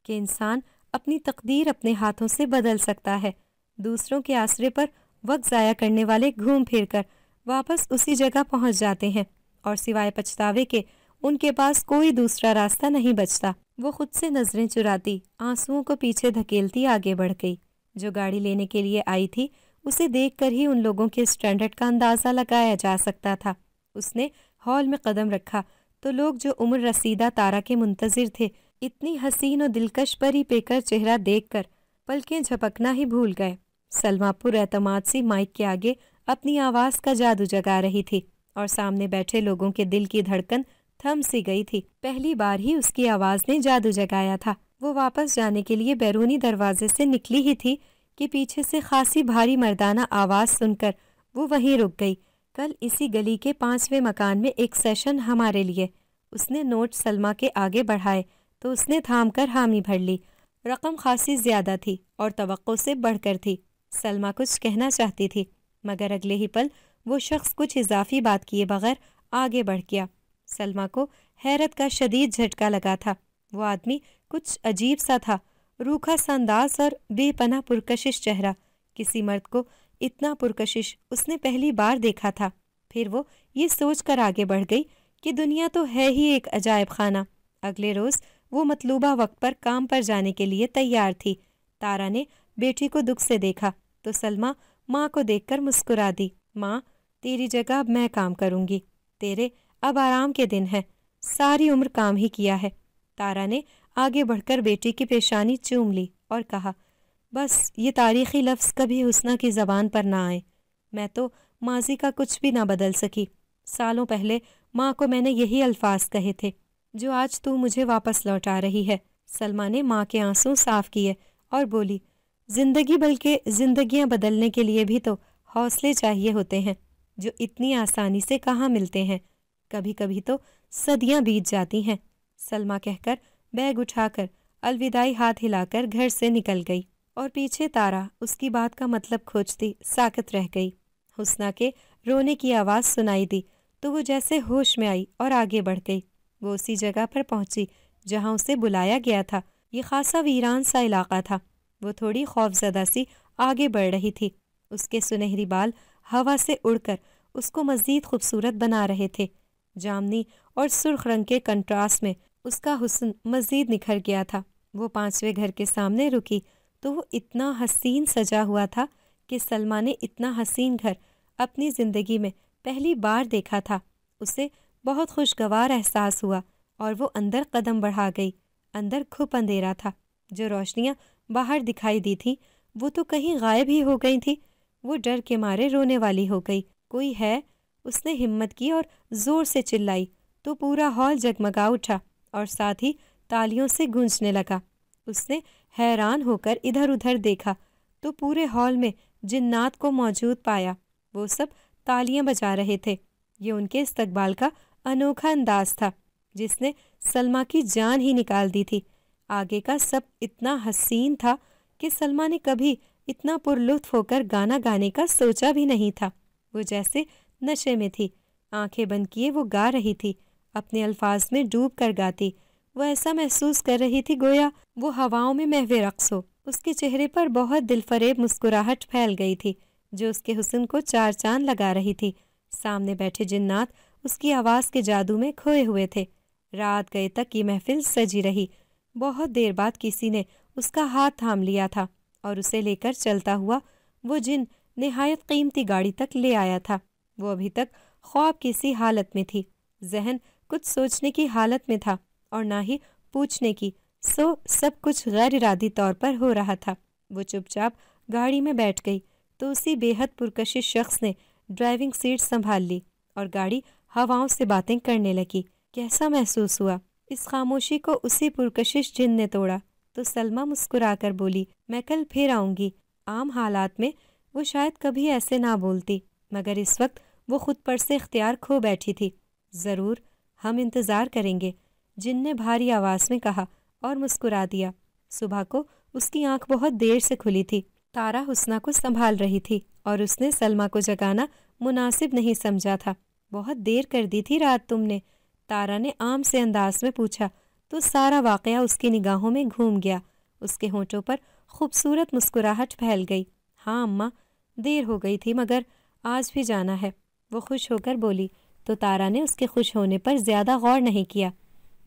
Speaker 2: کہ انسان اپنی تقدیر اپنے ہاتھوں سے بدل سکتا ہے۔ دوسروں کے آسرے پر وقت ضائع کرنے والے گھوم پھر کر واپس اسی جگہ پہنچ جاتے ہیں اور سوائے پچھتاوے کے ان کے پاس کوئی دوسرا راستہ نہیں بچتا۔ وہ خود سے نظریں چراتی، آنسوؤں کو پیچھے دھکیلتی آگے بڑھ گئی۔ جو گاڑی لینے کے لیے آئی تھی اسے دیکھ کر ہی ان لوگوں کے اسٹینڈرڈ کا اندازہ لگایا جا سکتا تھا۔ اس نے ہال میں قدم رکھا تو لوگ جو عمر رسیدہ تارا کے منتظر تھے اتنی حسین و دلکش پری پیکر چہرہ دیکھ کر پلکیں جھپکنا ہی بھول گئے۔ سلمیٰ پر اعتماد سی مائک کے آگے اپنی آواز کا جادو جگا رہی تھی اور سامنے بیٹھے لوگوں کے دل کی دھڑکن تھم سی گئی تھی۔ پہلی بار ہی اس کی آواز نے جادو جگایا تھا۔ وہ واپس جانے کے لیے بیرونی دروازے سے نکلی ہی تھی کہ پیچھے سے خاصی بھاری مردانہ آواز سن کر وہ وہیں رک گئی۔ کل اسی گلی کے 5ویں مکان میں ایک سیشن ہمارے لیے۔ اس نے نوٹ سلمیٰ کے آگے بڑھائے تو اس نے تھام کر حامی بھر لی۔ رقم خاصی زیادہ تھی اور توقع سے بڑھ کر تھی۔ سلمیٰ کچھ کہنا چاہتی تھی مگر اگلے ہی پل وہ شخص کچھ اضافی بات کیے بغیر آگے بڑھ گیا۔ سلمیٰ کو حیرت کا شدید جھٹکا لگا تھا۔ وہ آدمی کچھ عجیب سا تھا، روکھا سا انداز اور بے پناہ پرکشش چہرہ۔ کسی مرد کو اتنا پرکشش اس نے پہلی بار دیکھا تھا۔ پھر وہ یہ سوچ کر آگے بڑھ گئی کہ دنیا تو ہے ہی ایک عجائب خانہ۔ اگلے روز وہ مطلوبہ وقت پر کام پر جانے کے لیے تیار تھی۔ تارا نے بیٹی کو دکھ سے دیکھا تو سلمیٰ ماں کو دیکھ کر مسکرا دی۔ ماں، تیری جگہ اب میں کام کروں گی، تیرے اب آرام کے دن ہیں، ساری عمر کام ہی کیا ہے۔ تارا نے آگے بڑھ کر بیٹی کی پیشانی چوم لی اور کہا، بس یہ تاریخی لفظ کبھی حسنہ کی زبان پر نہ آئے۔ میں تو ماضی کا کچھ بھی نہ بدل سکی۔ سالوں پہلے ماں کو میں نے یہی الفاظ کہے تھے جو آج تو مجھے واپس لوٹا رہی ہے۔ سلمیٰ نے ماں کے آنسوں صاف کیے اور بولی، زندگی بلکہ زندگیاں بدلنے کے لیے بھی تو حوصلے چاہیے ہوتے ہیں جو اتنی آسانی سے کہاں ملتے ہیں، کبھی کبھی تو صدیاں بیت جاتی ہیں۔ سلمیٰ کہہ کر بیگ اٹھا کر الوداعی ہاتھ ہلا کر گھر سے نکل گئی اور پیچھے تارا اس کی بات کا مطلب کھوجتی ساکت رہ گئی۔ حسنہ کے رونے کی آواز سنائی دی تو وہ جیسے ہوش میں آئی اور آگے بڑھ گئی۔ وہ اسی جگہ پر پہنچی جہاں اسے بلایا گیا تھا۔ یہ خاصا ویران سا علاقہ تھا۔ وہ تھوڑی خوفزدہ سی آگے بڑھ رہی تھی۔ اس کے سنہری بال ہوا سے اڑ کر اس کو مزید خوبصورت بنا رہے تھے۔ جامنی اور سرخ رنگ کے کنٹراسٹ میں اس کا حسن مزید نکھر گیا تھا۔ وہ 5ویں گھر کے سامنے رکی تو وہ اتنا حسین سجا ہوا تھا کہ سلمیٰ نے اتنا حسین گھر اپنی زندگی میں پہلی بار دیکھا تھا۔ اسے بہت خوشگوار احساس ہوا اور وہ اندر قدم بڑھا گئی۔ اندر کھپ اندھیرا تھا۔ جو روشنیاں باہر دکھائی دی تھیں وہ تو کہیں غائب ہی ہو گئی تھی۔ وہ ڈر کے مارے رونے والی ہو گئی۔ کوئی ہے؟ اس نے ہمت کی اور زور سے چلائی تو پورا ہال جگمگا اٹھا اور ساتھ ہی تالیوں سے گونجنے لگا۔ اس نے حیران ہو کر ادھر ادھر دیکھا تو پورے ہال میں جنات کو موجود پایا۔ وہ سب تالیاں بجا رہے تھے۔ یہ ان کے استقبال کا انوکھا انداز تھا جس نے سلمیٰ کی جان ہی نکال دی تھی۔ آگے کا سب اتنا حسین تھا کہ سلمیٰ نے کبھی اتنا پرلطف ہو کر گانا گانے کا سوچا بھی نہیں تھا۔ وہ جیسے نشے میں تھی، آنکھیں بند کیے وہ گا رہی تھی، اپنے الفاظ میں ڈوب کر گاتی۔ وہ ایسا محسوس کر رہی تھی گویا وہ ہواؤں میں محو رقص ہو۔ اس کے چہرے پر بہت دل فریب مسکراہٹ پھیل گئی تھی جو اس کے حسن کو چار چاند لگا رہی تھی۔ سامنے بیٹھے جنات اس کی آواز کے جادو میں کھوئے ہوئے تھے۔ رات گئے تک یہ محفل سجی رہی۔ بہت دیر بعد کسی نے اس کا ہاتھ تھام لیا تھا اور اسے لے کر چلتا ہوا وہ جن نہایت قیمتی گاڑی تک لے آیا تھا۔ وہ ابھی تک خواب کی سی حالت میں تھی، ذہن کچھ سوچنے کی حالت میں تھا اور نہ ہی پوچھنے کی، سو سب کچھ غیر ارادی طور پر ہو رہا تھا۔ وہ چپ چاپ گاڑی میں بیٹھ گئی تو اسی بے حد پرکشش شخص نے ڈرائیونگ سیٹ سنبھال لی اور گاڑی ہواؤں سے باتیں کرنے لگی۔ کیسا محسوس ہوا؟ اس خاموشی کو اسی پرکشش جن نے توڑا تو سلمیٰ مسکرا کر بولی، میں کل پھر آؤں گی۔ عام حالات میں وہ شاید کبھی ایسے نہ بولتی، مگر اس وقت وہ خود پر سے اختیار کھو بیٹھی تھی۔ ضرور، ہم انتظار کریں گے، جن نے بھاری آواز میں کہا اور مسکرا دیا۔ صبح کو اس کی آنکھ بہت دیر سے کھلی تھی۔ تارا حسنہ کو سنبھال رہی تھی اور اس نے سلمیٰ کو جگانا مناسب نہیں سمجھا تھا۔ بہت دیر کر دی تھی رات تم نے؟ تارا نے عام سے انداز میں پوچھا تو سارا واقعہ اس کی نگاہوں میں گھوم گیا۔ اس کے ہونٹوں پر خوبصورت مسکراہٹ پھیل گئی۔ ہاں اماں، دیر ہو گئی تھی مگر آج بھی جانا ہے، وہ خوش ہو کر بولی تو تارا نے اس کے خوش ہونے پر زیادہ غور نہیں کیا۔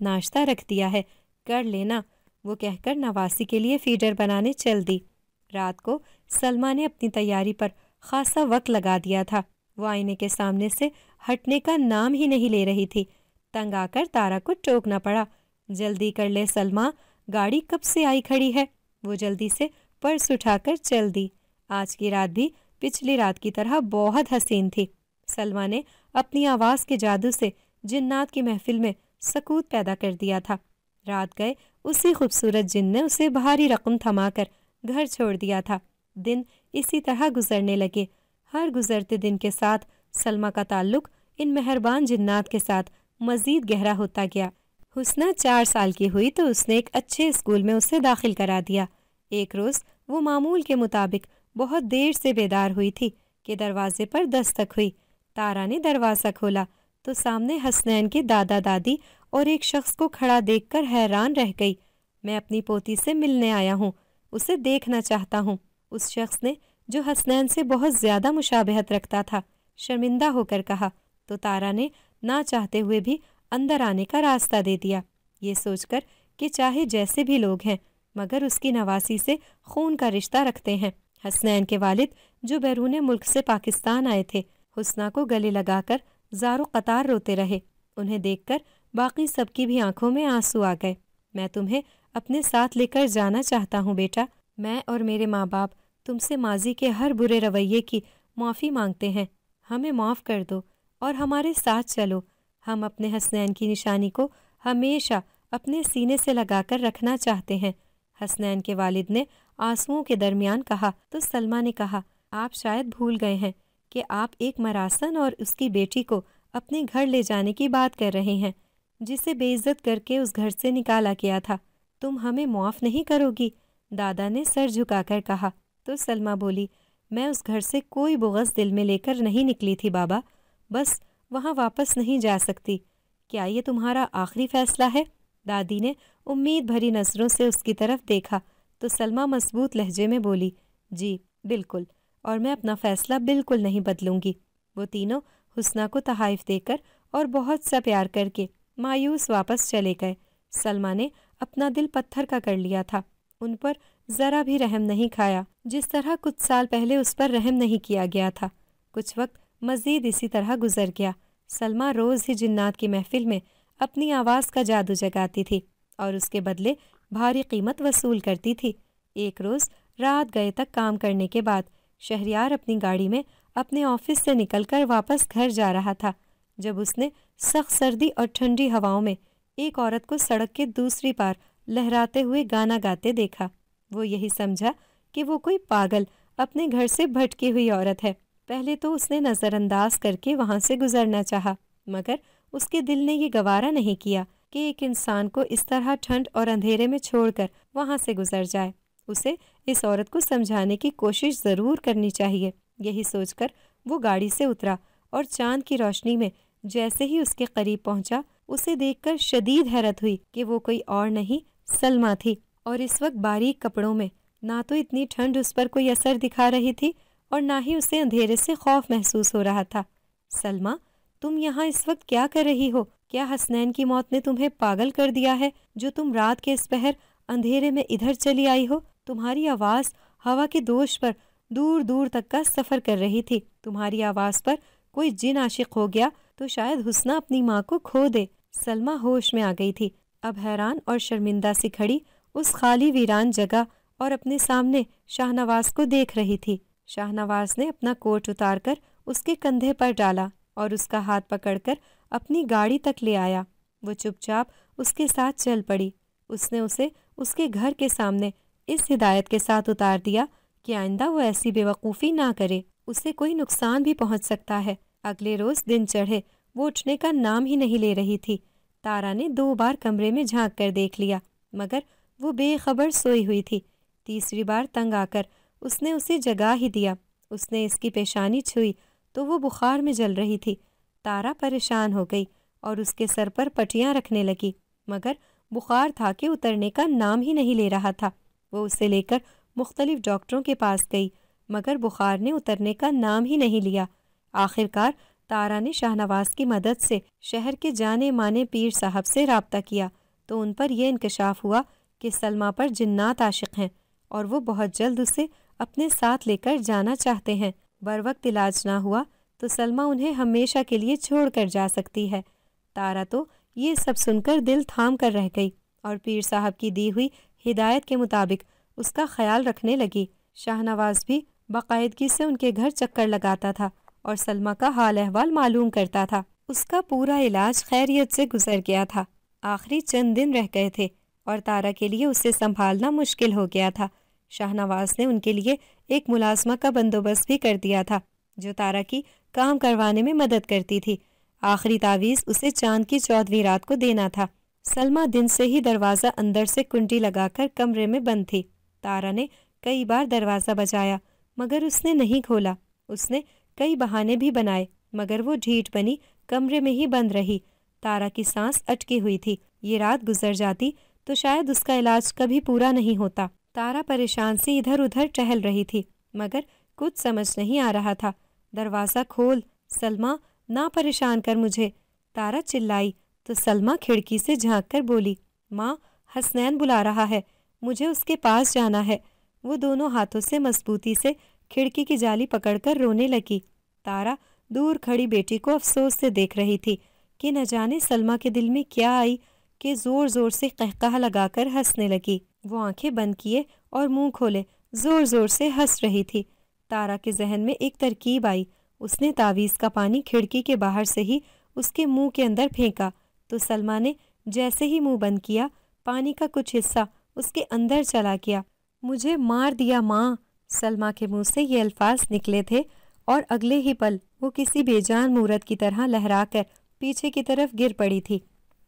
Speaker 2: ناشتہ رکھ دیا ہے، کر لینا، وہ کہہ کر نواسی کے لیے فیڈر بنانے چل دی۔ رات کو سلمیٰ نے اپنی تیاری پر خاصا وقت لگا دیا تھا۔ وہ آئینے کے سامنے سے ہٹنے کا نام ہی نہیں لے رہی تھی۔ تنگ آ کر تارا کو ٹوکنا پڑا، جلدی کر لے سلمیٰ، گاڑی کب سے آئی کھڑی ہے۔ وہ جلدی سے پرس اٹھا کر چل دی۔ آج کی رات بھی پچھلی رات کی طرح بہت حسین تھی۔ سلمیٰ نے اپنی آواز کے جادو سے جنات کی محفل میں سکوت پیدا کر دیا تھا۔ رات گئے اسی خوبصورت جن نے اسے بھاری رقم تھما کر گھر چھوڑ دیا تھا۔ دن اسی طرح گزرنے لگے۔ ہر گزرتے دن کے ساتھ سلمیٰ کا تعلق ان مہربان جنات کے ساتھ مزید گہرا ہوتا گیا۔ حسنہ 4 سال کی ہوئی تو اس نے ایک اچھے اسکول میں اسے داخل کرا دیا۔ ایک روز وہ معمول کے مطابق بہت دیر سے بیدار ہوئی تھی کہ دروازے پر دستک ہوئی۔ تارا نے دروازہ کھولا تو سامنے حسنین کے دادا دادی اور ایک شخص کو کھڑا دیکھ کر حیران رہ گئی۔ میں اپنی پوتی سے ملنے آیا ہوں، اسے دیکھنا چاہتا ہوں، اس شخص نے جو حسنین سے بہت زیادہ مشابہت رکھتا تھا شرمندہ ہو کر کہا تو تارا نے نہ چاہتے ہوئے بھی اندر آنے کا راستہ دے دیا، یہ سوچ کر کہ چاہے جیسے بھی لوگ ہیں مگر اس کی نواسی سے خون کا رشتہ رکھتے ہیں۔ حسنین کے والد جو بیرون ملک سے پاکستان آئے تھے حسنہ کو گلے لگا کر زارو قطار روتے رہے۔ انہیں دیکھ کر باقی سب کی بھی آنکھوں میں آنسو آ گئے۔ میں تمہیں اپنے ساتھ لے کر جانا چاہتا ہوں بیٹا، میں اور میرے ماں باپ تم سے ماضی کے ہر برے رویے کی معافی مانگتے ہیں، ہمیں معاف کر دو اور ہمارے ساتھ چلو۔ ہم اپنے حسنین کی نشانی کو ہمیشہ اپنے سینے سے لگا کر رکھنا چاہتے ہیں۔ حسنین کے والد نے آنسوؤں کے درمیان کہا تو سلمیٰ نے کہا، آپ شاید بھول گئے ہیں کہ آپ ایک مراسن اور اس کی بیٹی کو اپنے گھر لے جانے کی بات کر رہے ہیں، جسے بے عزت کر کے اس گھر سے نکالا گیا تھا۔ تم ہمیں معاف نہیں کرو گی؟ دادا نے سر جھکا کر کہا تو سلمیٰ بولی، میں اس گھر سے کوئی بغض دل میں لے کر نہیں نکلی تھی بابا، بس وہاں واپس نہیں جا سکتی۔ کیا یہ تمہارا آخری فیصلہ ہے؟ دادی نے امید بھری نظروں سے اس کی طرف دیکھا تو سلمیٰ مضبوط لہجے میں بولی، جی بالکل، اور میں اپنا فیصلہ بالکل نہیں بدلوں گی۔ وہ تینوں حسنہ کو تحائف دے کر اور بہت سا پیار کر کے مایوس واپس چلے گئے۔ سلمیٰ نے اپنا دل پتھر کا کر لیا تھا، ان پر ذرا بھی رحم نہیں کھایا، جس طرح کچھ سال پہلے اس پر رحم نہیں کیا گیا تھا۔ کچھ وقت مزید اسی طرح گزر گیا۔ سلمیٰ روز ہی جنات کی محفل میں اپنی آواز کا جادو جگاتی تھی اور اس کے بدلے بھاری قیمت وصول کرتی تھی۔ ایک روز رات گئے تک کام کرنے کے بعد شہریار اپنی گاڑی میں اپنے آفس سے نکل کر واپس گھر جا رہا تھا جب اس نے سخت سردی اور ٹھنڈی ہواؤں میں ایک عورت کو سڑک کے دوسری پار لہراتے ہوئے گانا گاتے دیکھا۔ وہ یہی سمجھا کہ وہ کوئی پاگل اپنے گھر سے بھٹکی ہوئی عورت ہے۔ پہلے تو اس نے نظر انداز کر کے وہاں سے گزرنا چاہا، مگر اس کے دل نے یہ گوارا نہیں کیا کہ ایک انسان کو اس طرح ٹھنڈ اور اندھیرے میں چھوڑ کر وہاں سے گزر جائے۔ اسے اس عورت کو سمجھانے کی کوشش ضرور کرنی چاہیے۔ یہی سوچ کر وہ گاڑی سے اترا اور چاند کی روشنی میں جیسے ہی اس کے قریب پہنچا، اسے دیکھ کر شدید حیرت ہوئی کہ وہ کوئی اور نہیں سلمیٰ تھی، اور اس وقت باریک کپڑوں میں نہ تو اتنی ٹھنڈ اس پر کوئی اثر دکھا رہی تھی اور نہ ہی اسے اندھیرے سے خوف محسوس ہو رہا تھا۔ سلمیٰ، تم یہاں اس وقت کیا کر رہی ہو؟ کیا حسنین کی موت نے تمہیں پاگل کر دیا ہے جو تم رات کے اس پہر اندھیرے میں ادھر چلی آئی ہو؟ تمہاری آواز ہوا کے دوش پر دور دور تک کا سفر کر رہی تھی۔ تمہاری آواز پر کوئی جن عاشق ہو گیا تو شاید حسنہ اپنی ماں کو کھو دے۔ سلمیٰ ہوش میں آ گئی تھی، اب حیران اور شرمندہ سی کھڑی اس خالی ویران جگہ اور اپنے سامنے شاہ نواز کو دیکھ رہی تھی۔ شاہنواز نے اپنا کوٹ اتار کر اس کے کندھے پر ڈالا اور اس کا ہاتھ پکڑ کر اپنی گاڑی تک لے آیا۔ وہ چپ چاپ اس کے ساتھ چل پڑی۔ اس نے اسے اس کے گھر کے سامنے اس ہدایت کے ساتھ اتار دیا کہ آئندہ وہ ایسی بے وقوفی نہ کرے، اسے کوئی نقصان بھی پہنچ سکتا ہے۔ اگلے روز دن چڑھے، وہ اٹھنے کا نام ہی نہیں لے رہی تھی۔ تارا نے 2 بار کمرے میں جھانک کر دیکھ لیا مگر وہ بے خبر سوئی ہوئی تھی۔ تیسری بار تنگ آ کر اس نے اسے جگا ہی دیا۔ اس نے اس کی پیشانی چھوئی تو وہ بخار میں جل رہی تھی۔ تارا پریشان ہو گئی اور اس کے سر پر پٹیاں رکھنے لگی مگر بخار تھا کہ اترنے کا نام ہی نہیں لے رہا تھا۔ وہ اسے لے کر مختلف ڈاکٹروں کے پاس گئی مگر بخار نے اترنے کا نام ہی نہیں لیا۔ آخر کار تارا نے شاہنواز کی مدد سے شہر کے جانے مانے پیر صاحب سے رابطہ کیا تو ان پر یہ انکشاف ہوا کہ سلمیٰ پر جنات عاشق ہیں اور وہ بہت جلد اسے اپنے ساتھ لے کر جانا چاہتے ہیں۔ بروقت علاج نہ ہوا تو سلمیٰ انہیں ہمیشہ کے لیے چھوڑ کر جا سکتی ہے۔ تارا تو یہ سب سن کر دل تھام کر رہ گئی اور پیر صاحب کی دی ہوئی ہدایت کے مطابق اس کا خیال رکھنے لگی۔ شاہنواز بھی باقاعدگی سے ان کے گھر چکر لگاتا تھا اور سلمیٰ کا حال احوال معلوم کرتا تھا۔ اس کا پورا علاج خیریت سے گزر گیا تھا۔ آخری چند دن رہ گئے تھے اور تارا کے لیے اسے سنبھالنا مشکل ہو گیا تھا۔ شاہنواز نے ان کے لیے ایک ملازمہ کا بندوبست بھی کر دیا تھا جو تارا کی کام کروانے میں مدد کرتی تھی۔ آخری تعویذ اسے چاند کی 14ویں رات کو دینا تھا۔ سلمیٰ دن سے ہی دروازہ اندر سے کنڈی لگا کر کمرے میں بند تھی۔ تارا نے کئی بار دروازہ بجایا مگر اس نے نہیں کھولا۔ اس نے کئی بہانے بھی بنائے مگر وہ ڈھیٹ بنی کمرے میں ہی بند رہی۔ تارا کی سانس اٹکی ہوئی تھی۔ یہ رات گزر جاتی تو شاید اس کا علاج کبھی پورا نہیں ہوتا۔ تارا پریشان سی ادھر ادھر ٹہل رہی تھی مگر کچھ سمجھ نہیں آ رہا تھا۔ دروازہ کھول سلمیٰ، نہ پریشان کر مجھے، تارا چلائی تو سلمیٰ کھڑکی سے جھانک کر بولی، ماں حسنین بلا رہا ہے، مجھے اس کے پاس جانا ہے۔ وہ دونوں ہاتھوں سے مضبوطی سے کھڑکی کی جالی پکڑ کر رونے لگی۔ تارا دور کھڑی بیٹی کو افسوس سے دیکھ رہی تھی کہ نہ جانے سلمیٰ کے دل میں کیا آئی کہ زور زور سے قہقہہ لگا کر ہنسنے لگی۔ وہ آنکھیں بند کیے اور منہ کھولے زور زور سے ہنس رہی تھی۔ تارا کے ذہن میں ایک ترکیب آئی۔ اس نے تعویذ کا پانی کھڑکی کے باہر سے ہی اس کے منہ کے اندر پھینکا تو سلمیٰ نے جیسے ہی منہ بند کیا پانی کا کچھ حصہ اس کے اندر چلا گیا۔ مجھے مار دیا ماں، سلمیٰ کے منہ سے یہ الفاظ نکلے تھے اور اگلے ہی پل وہ کسی بے جان مورت کی طرح لہرا کر پیچھے کی طرف گر پڑی تھی۔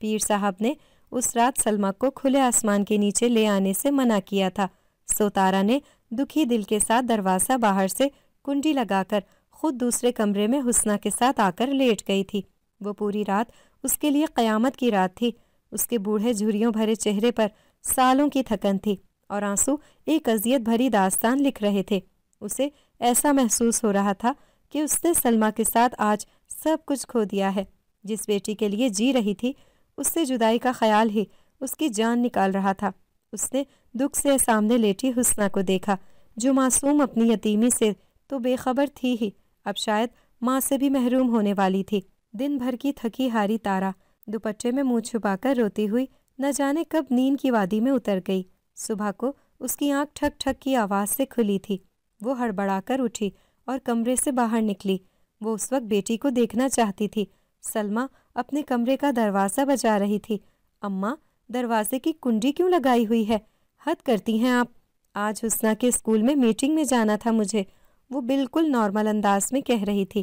Speaker 2: پیر صاحب نے اس رات سلمیٰ کو کھلے آسمان کے نیچے لے آنے سے منع کیا تھا، سو تارا نے دکھی دل کے ساتھ دروازہ باہر سے کنڈی لگا کر خود دوسرے کمرے میں حسنہ کے ساتھ آ کر لیٹ گئی تھی۔ وہ پوری رات اس کے لیے قیامت کی رات تھی۔ اس کے بوڑھے جھریوں بھرے چہرے پر سالوں کی تھکن تھی اور آنسو ایک اذیت بھری داستان لکھ رہے تھے۔ اسے ایسا محسوس ہو رہا تھا کہ اس نے سلمیٰ کے ساتھ آج سب کچھ کھو دیا ہے۔ جس بیٹی کے لیے جی رہی تھی اس سے جدائی کا خیال ہی اس کی جان نکال رہا تھا۔ اس نے دکھ سے سامنے لیٹی حسنہ کو دیکھا جو معصوم اپنی یتیمی سے تو بے خبر تھی ہی، اب شاید ماں سے بھی محروم ہونے والی تھی۔ دن بھر کی تھکی ہاری تارا دوپٹے میں منہ چھپا کر روتی ہوئی نہ جانے کب نیند کی وادی میں اتر گئی۔ صبح کو اس کی آنکھ ٹھک ٹھک کی آواز سے کھلی تھی۔ وہ ہڑبڑا کر اٹھی اور کمرے سے باہر نکلی۔ وہ اس وقت بیٹی کو دیکھنا چاہتی تھی۔ سلمیٰ اپنے کمرے کا دروازہ بجا رہی تھی۔ اماں، دروازے کی کنڈی کیوں لگائی ہوئی ہے؟ حد کرتی ہیں آپ۔ آج حسنہ کے اسکول میں میٹنگ میں جانا تھا مجھے، وہ بالکل نارمل انداز میں کہہ رہی تھی۔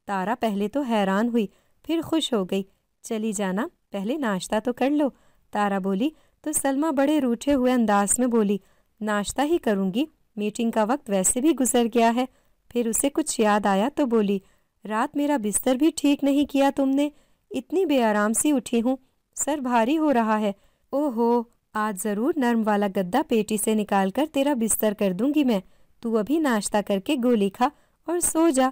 Speaker 2: تارا پہلے تو حیران ہوئی پھر خوش ہو گئی۔ چلی جانا، پہلے ناشتہ تو کر لو، تارا بولی تو سلمیٰ بڑے روٹھے ہوئے انداز میں بولی، ناشتہ ہی کروں گی، میٹنگ کا وقت ویسے بھی گزر گیا ہے۔ پھر اسے کچھ یاد آیا تو بولی، رات میرا بستر بھی ٹھیک نہیں کیا تم نے، اتنی بے آرام سی اٹھی ہوں، سر بھاری ہو رہا ہے۔ او ہو، آج ضرور نرم والا گدا پیٹی سے نکال کر تیرا بستر کر دوں گی میں، تو ابھی ناشتہ کر کے گولی کھا اور سو جا،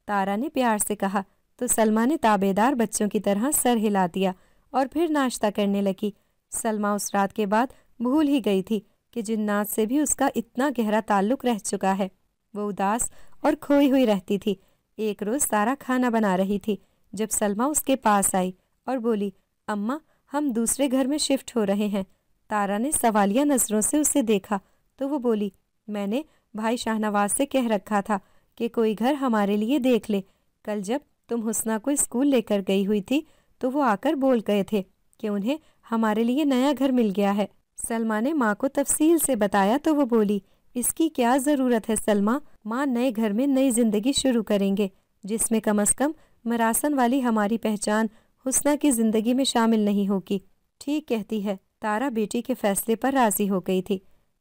Speaker 2: تارا نے پیار سے کہا تو سلمیٰ نے تابے دار بچوں کی طرح سر ہلا دیا اور پھر ناشتہ کرنے لگی۔ سلمیٰ اس رات کے بعد بھول ہی گئی تھی کہ جنات سے بھی اس کا اتنا گہرا تعلق رہ چکا ہے۔ وہ اداس اور کھوئی ہوئی رہتی تھی۔ ایک روز تارا کھانا بنا رہی تھی جب سلمیٰ اس کے پاس آئی اور بولی، اماں ہم دوسرے گھر میں شفٹ ہو رہے ہیں۔ تارا نے سوالیہ نظروں سے اسے دیکھا تو وہ بولی، میں نے بھائی شاہنواز سے کہہ رکھا تھا کہ کوئی گھر ہمارے لیے دیکھ لے۔ کل جب تم حسنہ کو اسکول لے کر گئی ہوئی تھی تو وہ آ کر بول گئے تھے کہ انہیں ہمارے لیے نیا گھر مل گیا ہے۔ سلمیٰ نے ماں کو تفصیل سے بتایا تو وہ بولی، اس کی کیا ضرورت ہے سلمیٰ، ماں نئے گھر میں نئی زندگی شروع کریں گے جس میں کم از کم مراسن والی ہماری پہچان حسنہ کی زندگی میں شامل نہیں ہوگی۔ ٹھیک کہتی ہے۔ تارا بیٹی کے فیصلے پر راضی ہو گئی تھی۔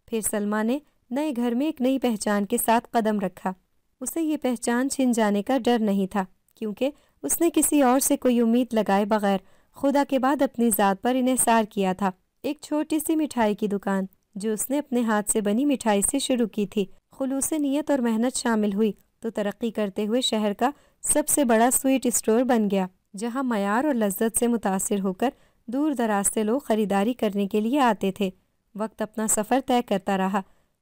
Speaker 2: پھر سلمیٰ نے نئے گھر میں ایک نئی پہچان کے ساتھ قدم رکھا۔ اسے یہ پہچان چھن جانے کا ڈر نہیں تھا کیونکہ اس نے کسی اور سے کوئی امید لگائے بغیر خدا کے بعد اپنی ذات پر انحصار کیا تھا۔ ایک چھوٹی سی مٹھائی کی دکان جو اس نے اپنے ہاتھ سے بنی مٹھائی سے شروع کی تھی، خلوص نیت اور محنت شامل ہوئی تو ترقی کرتے ہوئے شہر کا سب سے بڑا سویٹ اسٹور بن گیا، جہاں معیار اور لذت سے متاثر ہو کر دور دراز سے لوگ خریداری کرنے کے لیے آتے تھے۔ وقت اپنا سفر طے کرتا رہا۔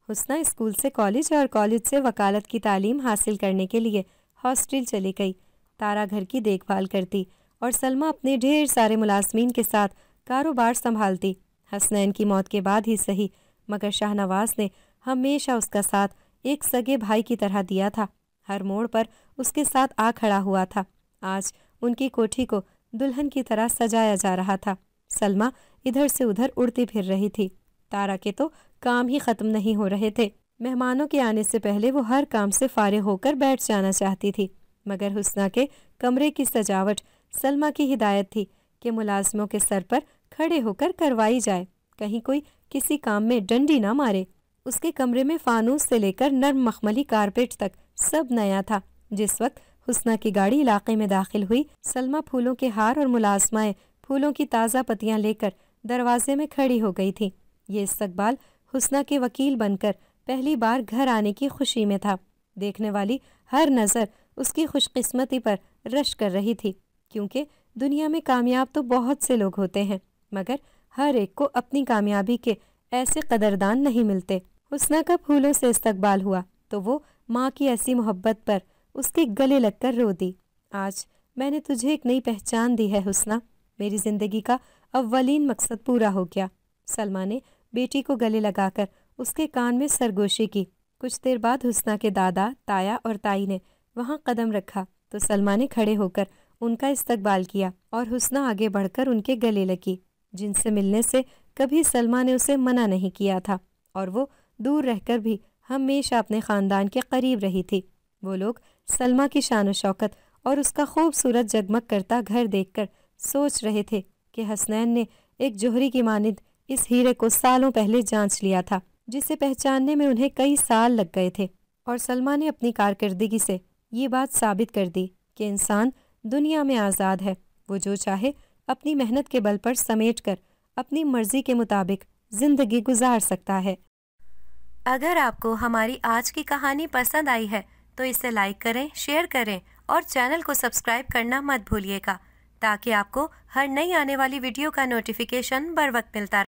Speaker 2: حسنہ اسکول سے کالج اور کالج سے وکالت کی تعلیم حاصل کرنے کے لیے ہاسٹل چلی گئی۔ تارا گھر کی دیکھ بھال کرتی اور سلمیٰ اپنے ڈھیر سارے ملازمین کے ساتھ کاروبار سنبھالتی۔ حسنین کی موت کے بعد ہی صحیح، مگر شاہ نواز نے ہمیشہ اس کا ساتھ ایک سگے بھائی کی طرح دیا تھا، ہر موڑ پر اس کے ساتھ آ کھڑا ہوا تھا۔ آج ان کی کوٹھی کو دلہن کی طرح سجایا جا رہا تھا۔ سلمیٰ ادھر سے ادھر اڑتی پھر رہی تھی۔ تارا کے تو کام ہی ختم نہیں ہو رہے تھے۔ مہمانوں کے آنے سے پہلے وہ ہر کام سے فارغ ہو کر بیٹھ جانا چاہتی تھی، مگر حسنہ کے کمرے کی سجاوٹ سلمیٰ کی ہدایت تھی کہ ملازموں کے سر پر کھڑے ہو کر کروائی جائے، کہیں کوئی کسی کام میں ڈنڈی نہ مارے۔ اس کے کمرے میں فانوس سے لے کر نرم مخملی کارپیٹ تک سب نیا تھا۔ جس وقت حسنہ کی گاڑی علاقے میں داخل ہوئی، سلمیٰ پھولوں کے ہار اور ملازمائیں پھولوں کی تازہ پتیاں لے کر دروازے میں کھڑی ہو گئی تھی۔ یہ استقبال حسنہ کے وکیل بن کر پہلی بار گھر آنے کی خوشی میں تھا۔ دیکھنے والی ہر نظر اس کی خوش قسمتی پر رشک کر رہی تھی، کیونکہ دنیا میں کامیاب تو بہت سے لوگ ہوتے ہیں، مگر ہر ایک کو اپنی کامیابی کے ایسے قدردان نہیں ملتے۔ حسنہ کا پھولوں سے استقبال ہوا تو وہ ماں کی ایسی محبت پر اس کے گلے لگ کر رو دی۔ آج میں نے تجھے ایک نئی پہچان دی ہے حسنہ، میری زندگی کا اولین مقصد پورا ہو گیا۔ سلمیٰ نے بیٹی کو گلے لگا کر اس کے کان میں سرگوشی کی۔ کچھ دیر بعد حسنہ کے دادا، تایا اور تائی نے وہاں قدم رکھا تو سلمیٰ نے کھڑے ہو کر ان کا استقبال کیا اور حسنہ آگے بڑھ کر ان کے گلے لگی، جن سے ملنے سے کبھی سلمیٰ نے اسے منع نہیں کیا تھا، اور وہ دور رہ کر بھی ہمیشہ اپنے خاندان کے قریب رہی تھی۔ وہ لوگ سلمیٰ کی شان و شوکت اور اس کا خوبصورت جگمگ کرتا گھر دیکھ کر سوچ رہے تھے کہ حسنین نے ایک جوہری کی مانند اس ہیرے کو سالوں پہلے جانچ لیا تھا، جسے پہچاننے میں انہیں کئی سال لگ گئے تھے، اور سلمیٰ نے اپنی کارکردگی سے یہ بات ثابت کر دی کہ انسان دنیا میں آزاد ہے، وہ جو چاہے اپنی محنت کے بل پر سمیٹ کر اپنی مرضی کے مطابق زندگی گزار سکتا ہے۔
Speaker 1: اگر آپ کو ہماری آج کی کہانی پسند آئی ہے تو اسے لائک کریں، شیئر کریں اور چینل کو سبسکرائب کرنا مت بھولیے گا تاکہ آپ کو ہر نئی آنے والی ویڈیو کا نوٹیفیکیشن بر وقت ملتا رہے۔